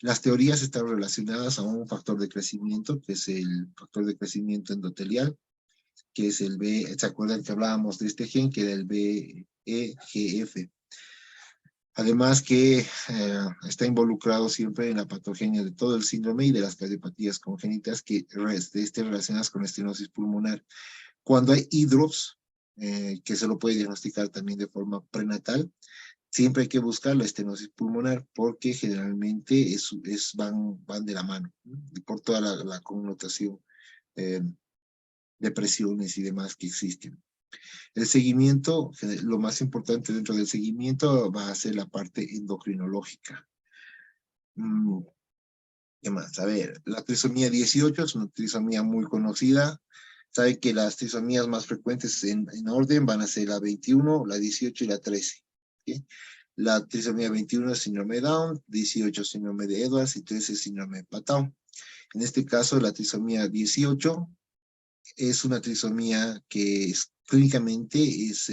Las teorías están relacionadas a un factor de crecimiento, que es el factor de crecimiento endotelial, que es el B. ¿Se acuerdan que hablábamos de este gen, que era el BEGF? Además que está involucrado siempre en la patogenia de todo el síndrome y de las cardiopatías congénitas que estén relacionadas con estenosis pulmonar. Cuando hay hidrops, que se lo puede diagnosticar también de forma prenatal, siempre hay que buscar la estenosis pulmonar porque generalmente van de la mano, ¿no? Y por toda la connotación de presiones y demás que existen. El seguimiento, lo más importante dentro del seguimiento va a ser la parte endocrinológica. ¿Qué más? A ver, la trisomía 18 es una trisomía muy conocida. Saben que las trisomías más frecuentes en orden van a ser la 21, la 18 y la 13. ¿Sí? La trisomía 21 es síndrome de Down, 18 síndrome de Edwards y 13 síndrome de Patau. En este caso, la trisomía 18 es una trisomía que clínicamente es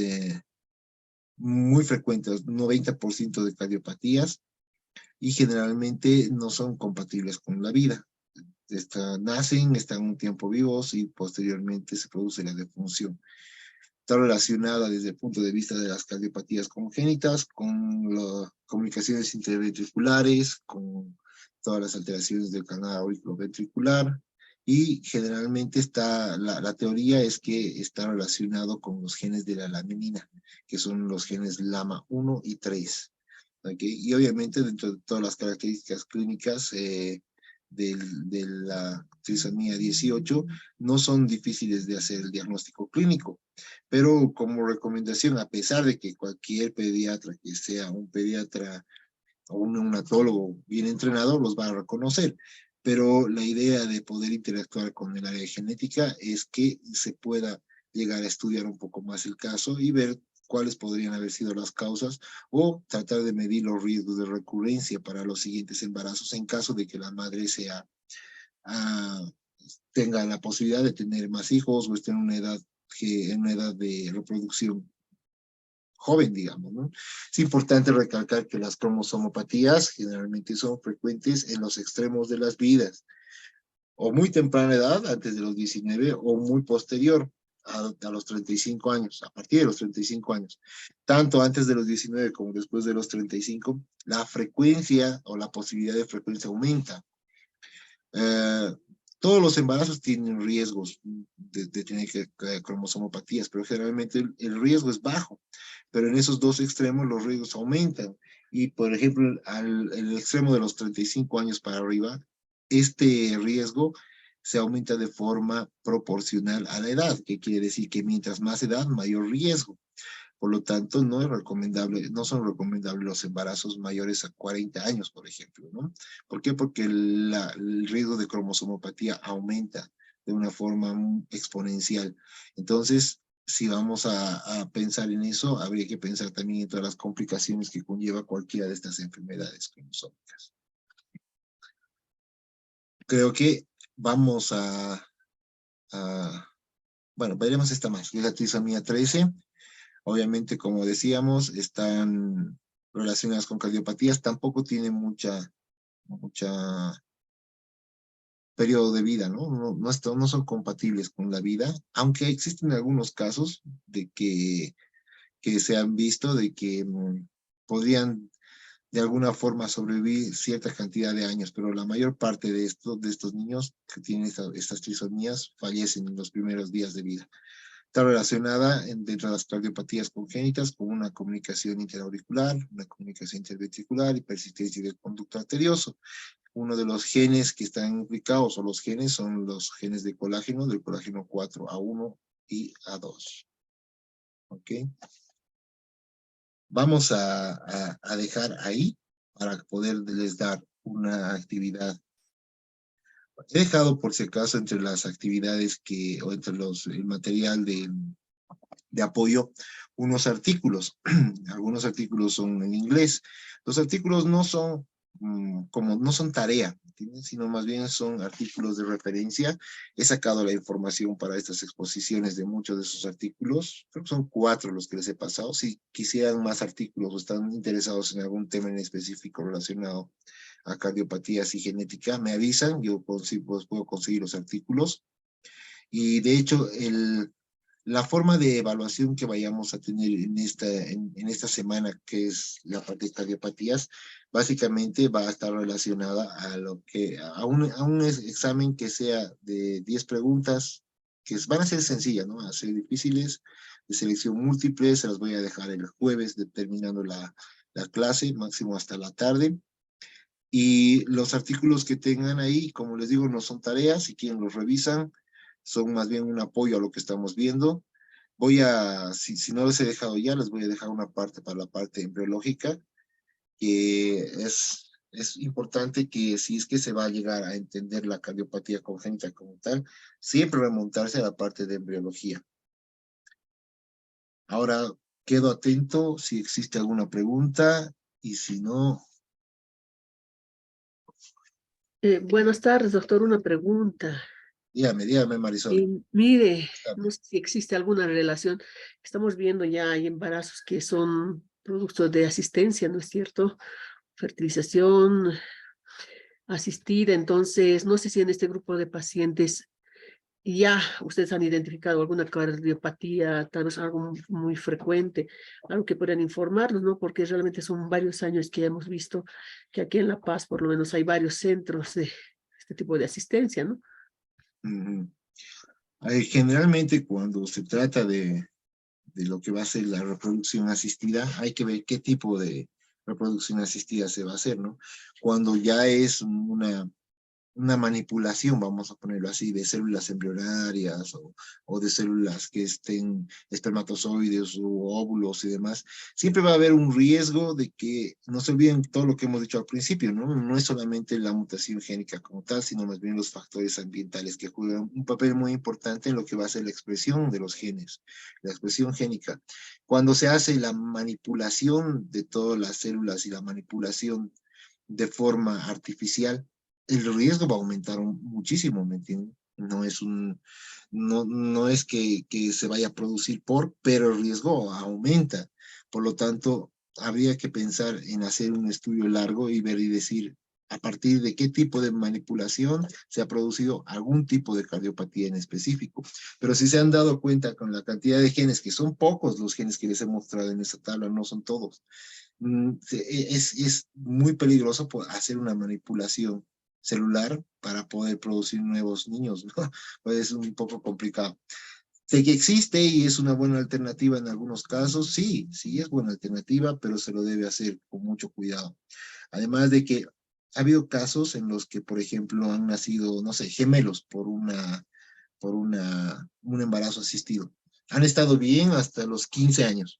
muy frecuente, 90% de cardiopatías, y generalmente no son compatibles con la vida. Nacen, están un tiempo vivos y posteriormente se produce la defunción. Está relacionada desde el punto de vista de las cardiopatías congénitas, con las comunicaciones interventriculares, con todas las alteraciones del canal auriculoventricular, y generalmente la teoría es que está relacionado con los genes de la laminina, que son los genes LAMA 1 y 3. ¿Okay? Y obviamente dentro de todas las características clínicas de la trisomía 18 no son difíciles de hacer el diagnóstico clínico, pero como recomendación, a pesar de que cualquier pediatra que sea un pediatra o un neonatólogo bien entrenado los va a reconocer, pero la idea de poder interactuar con el área de genética es que se pueda llegar a estudiar un poco más el caso y ver cuáles podrían haber sido las causas, o tratar de medir los riesgos de recurrencia para los siguientes embarazos en caso de que la madre tenga la posibilidad de tener más hijos o esté en una edad de reproducción joven, digamos, ¿no? Es importante recalcar que las cromosomopatías generalmente son frecuentes en los extremos de las vidas, o muy temprana edad, antes de los 19, o muy posterior a los 35 años, a partir de los 35 años. Tanto antes de los 19 como después de los 35, la frecuencia o la posibilidad de frecuencia aumenta. Todos los embarazos tienen riesgos de tener cromosomopatías, pero generalmente el riesgo es bajo. Pero en esos dos extremos los riesgos aumentan. Y, por ejemplo, el extremo de los 35 años para arriba, este riesgo se aumenta de forma proporcional a la edad, que quiere decir que mientras más edad, mayor riesgo. Por lo tanto, no son recomendables los embarazos mayores a 40 años, por ejemplo, ¿no? ¿Por qué? Porque el riesgo de cromosomopatía aumenta de una forma exponencial. Entonces, si vamos a pensar en eso, habría que pensar también en todas las complicaciones que conlleva cualquiera de estas enfermedades cromosómicas. Creo que vamos bueno, veremos esta más, que es la trisomía 13. Obviamente, como decíamos, están relacionadas con cardiopatías, tampoco tienen mucha periodo de vida, ¿no? No son compatibles con la vida, aunque existen algunos casos de que se han visto de que podrían de alguna forma sobrevivir cierta cantidad de años, pero la mayor parte de estos niños que tienen estas trisomías fallecen en los primeros días de vida. Está relacionada dentro de las cardiopatías congénitas con una comunicación interauricular, una comunicación interventricular y persistencia del conducto arterioso. Uno de los genes que están implicados, o los genes, son los genes de colágeno, del colágeno 4A1 y A2. ¿Ok? Vamos a dejar ahí para poderles dar una actividad. He dejado por si acaso entre las actividades o entre el material de apoyo, unos artículos. Algunos artículos son en inglés. Los artículos no son no son tarea, ¿entiendes? Sino más bien son artículos de referencia. He sacado la información para estas exposiciones de muchos de esos artículos. Creo que son 4 los que les he pasado. Si quisieran más artículos o están interesados en algún tema en específico relacionado a cardiopatías y genética, me avisan, yo puedo conseguir los artículos. Y de hecho, la forma de evaluación que vayamos a tener en esta semana, que es la parte de cardiopatías, básicamente va a estar relacionada a un examen que sea de 10 preguntas, que van a ser sencillas, ¿no? Van a ser difíciles, de selección múltiple. Se las voy a dejar el jueves, terminando la clase, máximo hasta la tarde. Y los artículos que tengan ahí, como les digo, no son tareas. Si quieren los revisan, son más bien un apoyo a lo que estamos viendo. Si no les he dejado ya, les voy a dejar una parte para la parte embriológica, que es importante que si es que se va a llegar a entender la cardiopatía congénita como tal, siempre remontarse a la parte de embriología. Ahora, quedo atento si existe alguna pregunta, y si no... Buenas tardes, doctor. Una pregunta. Dígame, Marisol. Mire, no sé si existe alguna relación. Estamos viendo ya hay embarazos que son productos de asistencia, ¿no es cierto? Fertilización asistida. Entonces, no sé si en este grupo de pacientes ya ustedes han identificado alguna cardiopatía, tal vez algo muy frecuente, algo que puedan informarnos, ¿no? Porque realmente son varios años que hemos visto que aquí en La Paz, por lo menos, hay varios centros de este tipo de asistencia, ¿no? Ujú. Generalmente cuando se trata de lo que va a ser la reproducción asistida, hay que ver qué tipo de reproducción asistida se va a hacer, ¿no? Cuando ya es una manipulación, vamos a ponerlo así, de células embrionarias o de células que estén espermatozoides o óvulos y demás, siempre va a haber un riesgo de que no se olviden todo lo que hemos dicho al principio, ¿no? No es solamente la mutación génica como tal, sino más bien los factores ambientales que juegan un papel muy importante en lo que va a ser la expresión de los genes, la expresión génica. Cuando se hace la manipulación de todas las células y la manipulación de forma artificial, el riesgo va a aumentar muchísimo, ¿me entiendes? No es que se vaya a producir pero el riesgo aumenta. Por lo tanto, habría que pensar en hacer un estudio largo y ver y decir a partir de qué tipo de manipulación se ha producido algún tipo de cardiopatía en específico. Pero si se han dado cuenta con la cantidad de genes, que son pocos los genes que les he mostrado en esta tabla, no son todos, es muy peligroso hacer una manipulación celular para poder producir nuevos niños, ¿no? Pues es un poco complicado. De que existe y es una buena alternativa en algunos casos, sí, sí es buena alternativa, pero se lo debe hacer con mucho cuidado. Además de que ha habido casos en los que, por ejemplo, han nacido, no sé, gemelos un embarazo asistido. Han estado bien hasta los 15 años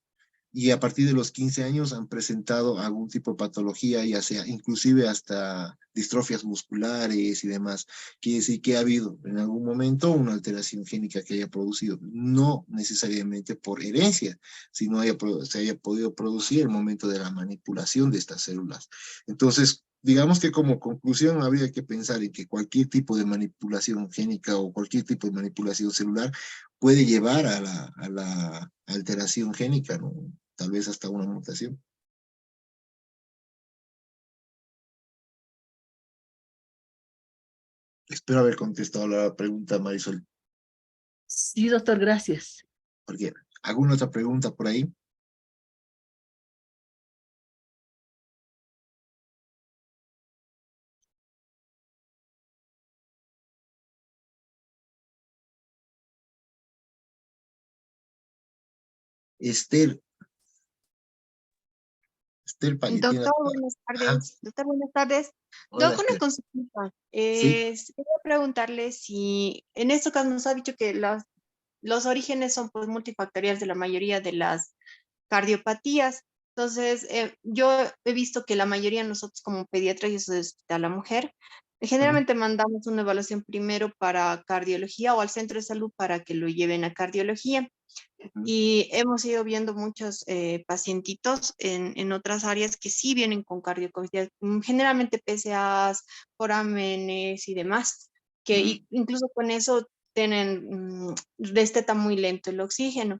y a partir de los 15 años han presentado algún tipo de patología, ya sea inclusive hasta distrofias musculares y demás. Quiere decir que ha habido en algún momento una alteración génica que haya producido, no necesariamente por herencia, sino se haya podido producir en el momento de la manipulación de estas células. Entonces, digamos que como conclusión habría que pensar en que cualquier tipo de manipulación génica o cualquier tipo de manipulación celular puede llevar a la alteración génica, ¿no? Tal vez hasta una mutación. Espero haber contestado la pregunta, Marisol. Sí, doctor, gracias. Porque, ¿alguna otra pregunta por ahí? Esther. Esther tiene... Doctor, buenas Ajá. tardes. Doctor, buenas tardes. Hola, Doc, una Esther. consulta. Sí. Quería preguntarle si en este caso nos ha dicho que los orígenes son pues multifactoriales de la mayoría de las cardiopatías. Entonces, yo he visto que la mayoría de nosotros como pediatras, y eso es a la mujer, generalmente mandamos una evaluación primero para cardiología o al centro de salud para que lo lleven a cardiología. Y hemos ido viendo muchos pacientitos en otras áreas que sí vienen con cardiopatías, generalmente PSAs, forámenes y demás, que incluso con eso tienen, desteta muy lento el oxígeno.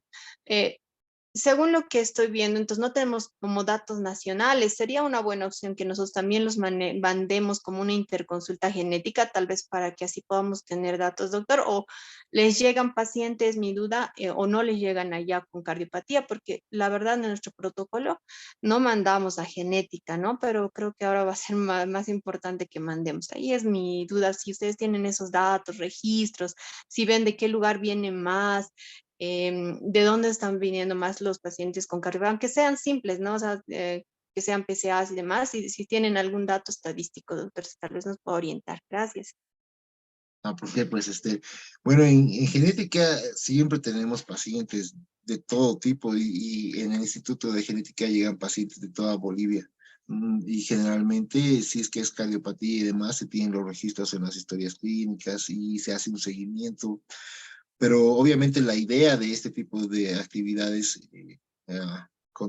Según lo que estoy viendo, entonces no tenemos como datos nacionales. Sería una buena opción que nosotros también los mandemos como una interconsulta genética, tal vez para que así podamos tener datos, doctor, o les llegan pacientes, mi duda, o no les llegan allá con cardiopatía, porque la verdad en nuestro protocolo no mandamos a genética, ¿no? Pero creo que ahora va a ser más importante que mandemos. Ahí es mi duda, si ustedes tienen esos datos, registros, si ven de qué lugar viene más, de dónde están viniendo más los pacientes con cardiopatía, aunque sean simples, ¿no? O sea, que sean PCAs y demás, y si tienen algún dato estadístico, doctor, si tal vez nos pueda orientar. Gracias. ¿Por qué? Pues, bueno, en genética siempre tenemos pacientes de todo tipo y en el Instituto de Genética llegan pacientes de toda Bolivia. Y generalmente, si es que es cardiopatía y demás, se tienen los registros en las historias clínicas y se hace un seguimiento. Pero obviamente la idea de este tipo de actividades,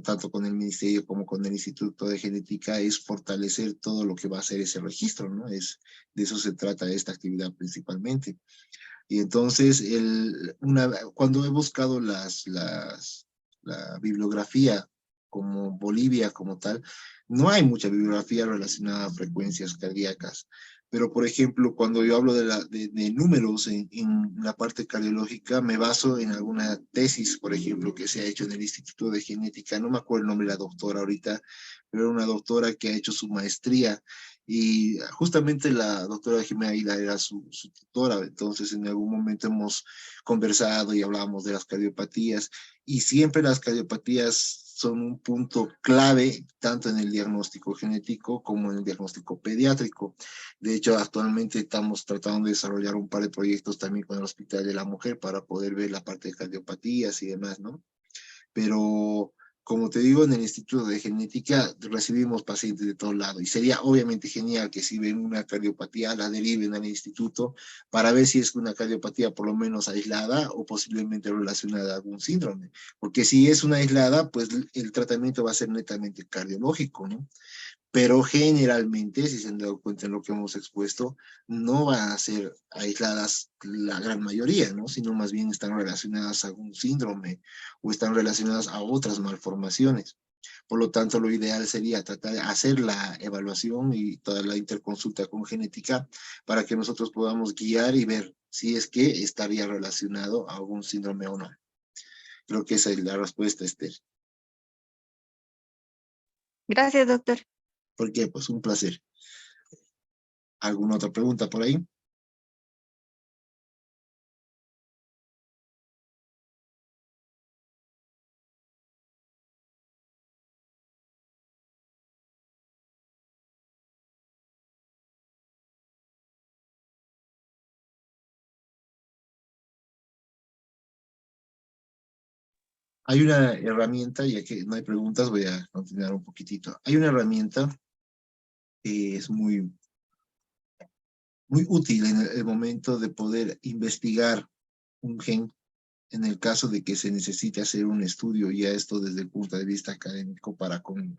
tanto con el Ministerio como con el Instituto de Genética, es fortalecer todo lo que va a ser ese registro, ¿no? De eso se trata esta actividad principalmente. Y entonces, cuando he buscado la bibliografía como Bolivia como tal, no hay mucha bibliografía relacionada a frecuencias cardíacas, Pero, por ejemplo, cuando yo hablo de números en la parte cardiológica, me baso en alguna tesis, por ejemplo, que se ha hecho en el Instituto de Genética. No me acuerdo el nombre de la doctora ahorita, pero era una doctora que ha hecho su maestría. Y justamente la doctora Jimena Aguilar era su tutora. Entonces, en algún momento hemos conversado y hablábamos de las cardiopatías. Y siempre las cardiopatías son un punto clave tanto en el diagnóstico genético como en el diagnóstico pediátrico. De hecho, actualmente estamos tratando de desarrollar un par de proyectos también con el Hospital de la Mujer para poder ver la parte de cardiopatías y demás, ¿no? Pero, como te digo, en el Instituto de Genética recibimos pacientes de todo lado y sería obviamente genial que si ven una cardiopatía la deriven al instituto para ver si es una cardiopatía por lo menos aislada o posiblemente relacionada a algún síndrome. Porque si es una aislada, pues el tratamiento va a ser netamente cardiológico, ¿no? Pero generalmente, si se han dado cuenta en lo que hemos expuesto, no van a ser aisladas la gran mayoría, ¿no? Sino más bien están relacionadas a algún síndrome o están relacionadas a otras malformaciones. Por lo tanto, lo ideal sería tratar de hacer la evaluación y toda la interconsulta con genética para que nosotros podamos guiar y ver si es que estaría relacionado a algún síndrome o no. Creo que esa es la respuesta, Esther. Gracias, doctor. ¿Por qué? Pues un placer. ¿Alguna otra pregunta por ahí? Hay una herramienta, ya que no hay preguntas, voy a continuar un poquitito. Hay una herramienta que es muy útil en el momento de poder investigar un gen en el caso de que se necesite hacer un estudio, ya esto desde el punto de vista académico para con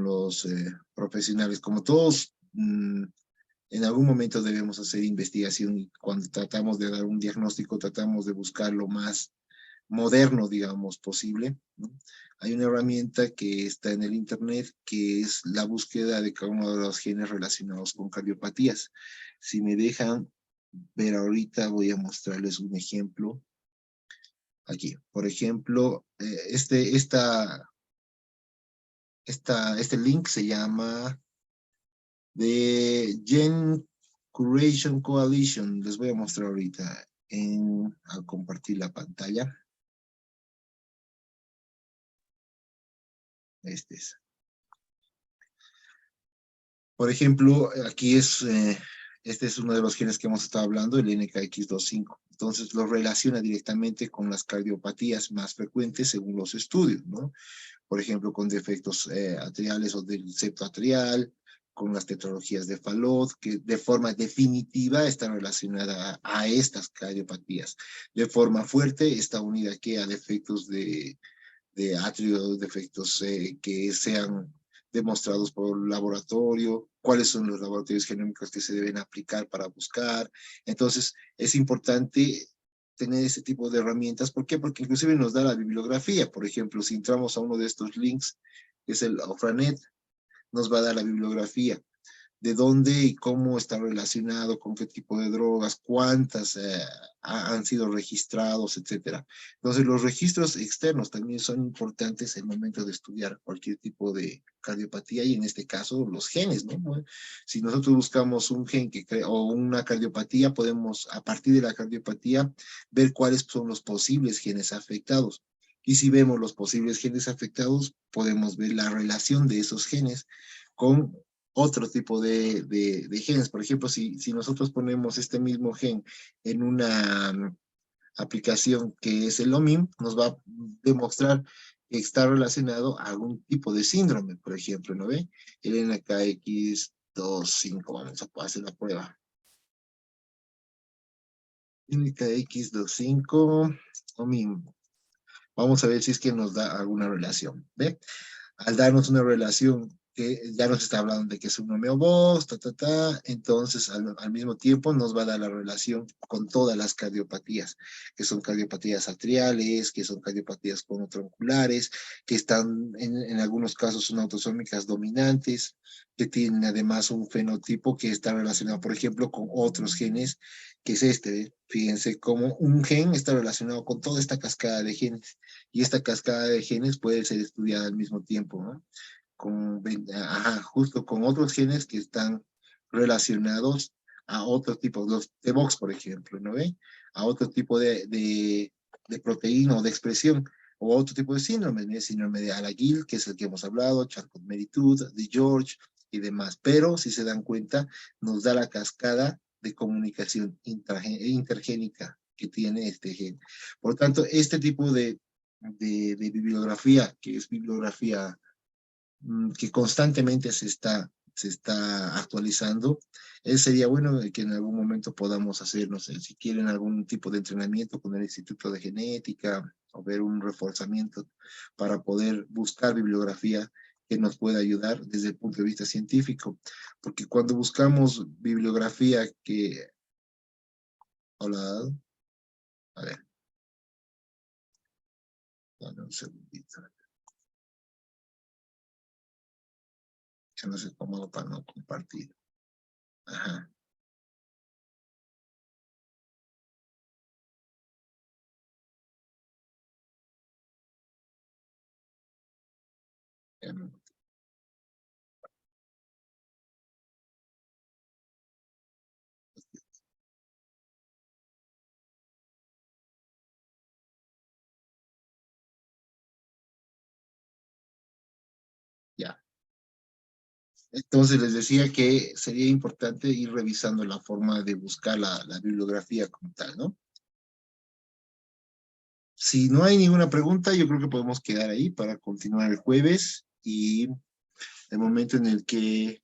los profesionales. Como todos, en algún momento debemos hacer investigación y cuando tratamos de dar un diagnóstico, tratamos de buscar lo más moderno, digamos, posible, ¿no? Hay una herramienta que está en el internet que es la búsqueda de cada uno de los genes relacionados con cardiopatías. Si me dejan ver ahorita, voy a mostrarles un ejemplo. Aquí, por ejemplo, este link se llama The Gen Curation Coalition. Les voy a mostrar ahorita al compartir la pantalla. Este es. Por ejemplo, aquí este es uno de los genes que hemos estado hablando, el NKX25. Entonces lo relaciona directamente con las cardiopatías más frecuentes según los estudios, ¿no? Por ejemplo, con defectos atriales o del septo atrial, con las tetralogías de Fallot, que de forma definitiva están relacionadas a estas cardiopatías. De forma fuerte está unida aquí a defectos de atrio, defectos que sean demostrados por laboratorio, cuáles son los laboratorios genómicos que se deben aplicar para buscar. Entonces, es importante tener ese tipo de herramientas. ¿Por qué? Porque inclusive nos da la bibliografía. Por ejemplo, si entramos a uno de estos links, que es el Ofranet, nos va a dar la bibliografía de dónde y cómo está relacionado, con qué tipo de drogas, cuántas han sido registrados, etcétera. Entonces, los registros externos también son importantes en el momento de estudiar cualquier tipo de cardiopatía y en este caso los genes, ¿no? Si nosotros buscamos un gen o una cardiopatía, podemos a partir de la cardiopatía ver cuáles son los posibles genes afectados. Y si vemos los posibles genes afectados, podemos ver la relación de esos genes con otro tipo de genes. Por ejemplo, si nosotros ponemos este mismo gen en una aplicación que es el OMIM, nos va a demostrar que está relacionado a algún tipo de síndrome, por ejemplo, ¿no ve? El NKX25, vamos a hacer la prueba. NKX25, OMIM. Vamos a ver si es que nos da alguna relación, ¿ve? Al darnos una relación que ya nos está hablando de que es un homeobox, entonces al mismo tiempo nos va a dar la relación con todas las cardiopatías, que son cardiopatías atriales, que son cardiopatías conotronculares, que están en algunos casos son autosómicas dominantes, que tienen además un fenotipo que está relacionado, por ejemplo, con otros genes, que es este, ¿ve? Fíjense cómo un gen está relacionado con toda esta cascada de genes, y esta cascada de genes puede ser estudiada al mismo tiempo, ¿no? Justo con otros genes que están relacionados a otro tipo, los TBOX, por ejemplo, ¿no ve? A otro tipo de proteína o de expresión, o otro tipo de síndrome, ¿no? Síndrome de Alaguil, que es el que hemos hablado, Charcot-Marie-Tooth, de George y demás. Pero, si se dan cuenta, nos da la cascada de comunicación intergénica que tiene este gen. Por tanto, este tipo de bibliografía, que es bibliografía que constantemente se está actualizando, sería bueno que en algún momento podamos hacer, no sé, si quieren algún tipo de entrenamiento con el Instituto de Genética o ver un reforzamiento para poder buscar bibliografía que nos pueda ayudar desde el punto de vista científico, porque cuando buscamos bibliografía que... Hola, a ver, dame un segundito. Ya no sé cómo para no compartir. Ajá. Ya no. Ya. Entonces les decía que sería importante ir revisando la forma de buscar la bibliografía como tal, ¿no? Si no hay ninguna pregunta, yo creo que podemos quedar ahí para continuar el jueves, y el momento en el que,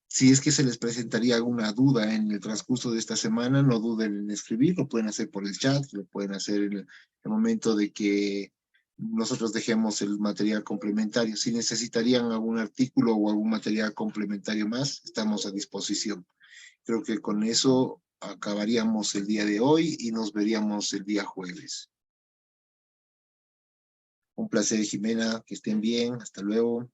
si es que se les presentaría alguna duda en el transcurso de esta semana, no duden en escribir, lo pueden hacer por el chat, lo pueden hacer en el momento de que nosotros dejemos el material complementario. Si necesitarían algún artículo o algún material complementario más, estamos a disposición. Creo que con eso acabaríamos el día de hoy y nos veríamos el día jueves. Un placer, Jimena, que estén bien, hasta luego.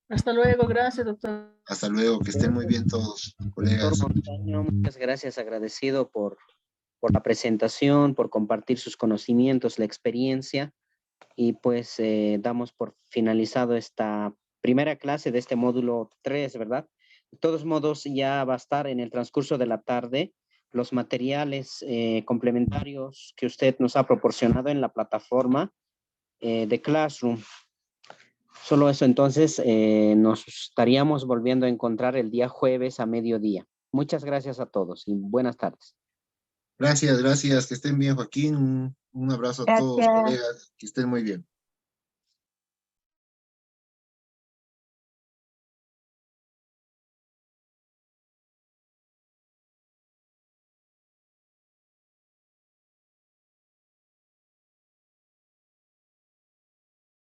Hasta luego, gracias, doctor. Hasta luego, que estén muy bien todos, colegas. Doctor Montaño, muchas gracias, agradecido por la presentación, por compartir sus conocimientos, la experiencia, y pues damos por finalizado esta primera clase de este módulo 3, ¿verdad? De todos modos, ya va a estar en el transcurso de la tarde los materiales complementarios que usted nos ha proporcionado en la plataforma de Classroom. Solo eso, entonces nos estaríamos volviendo a encontrar el día jueves a mediodía. Muchas gracias a todos y buenas tardes. Gracias, que estén bien, Joaquín. Un abrazo a todos, Gracias. colegas, que estén muy bien.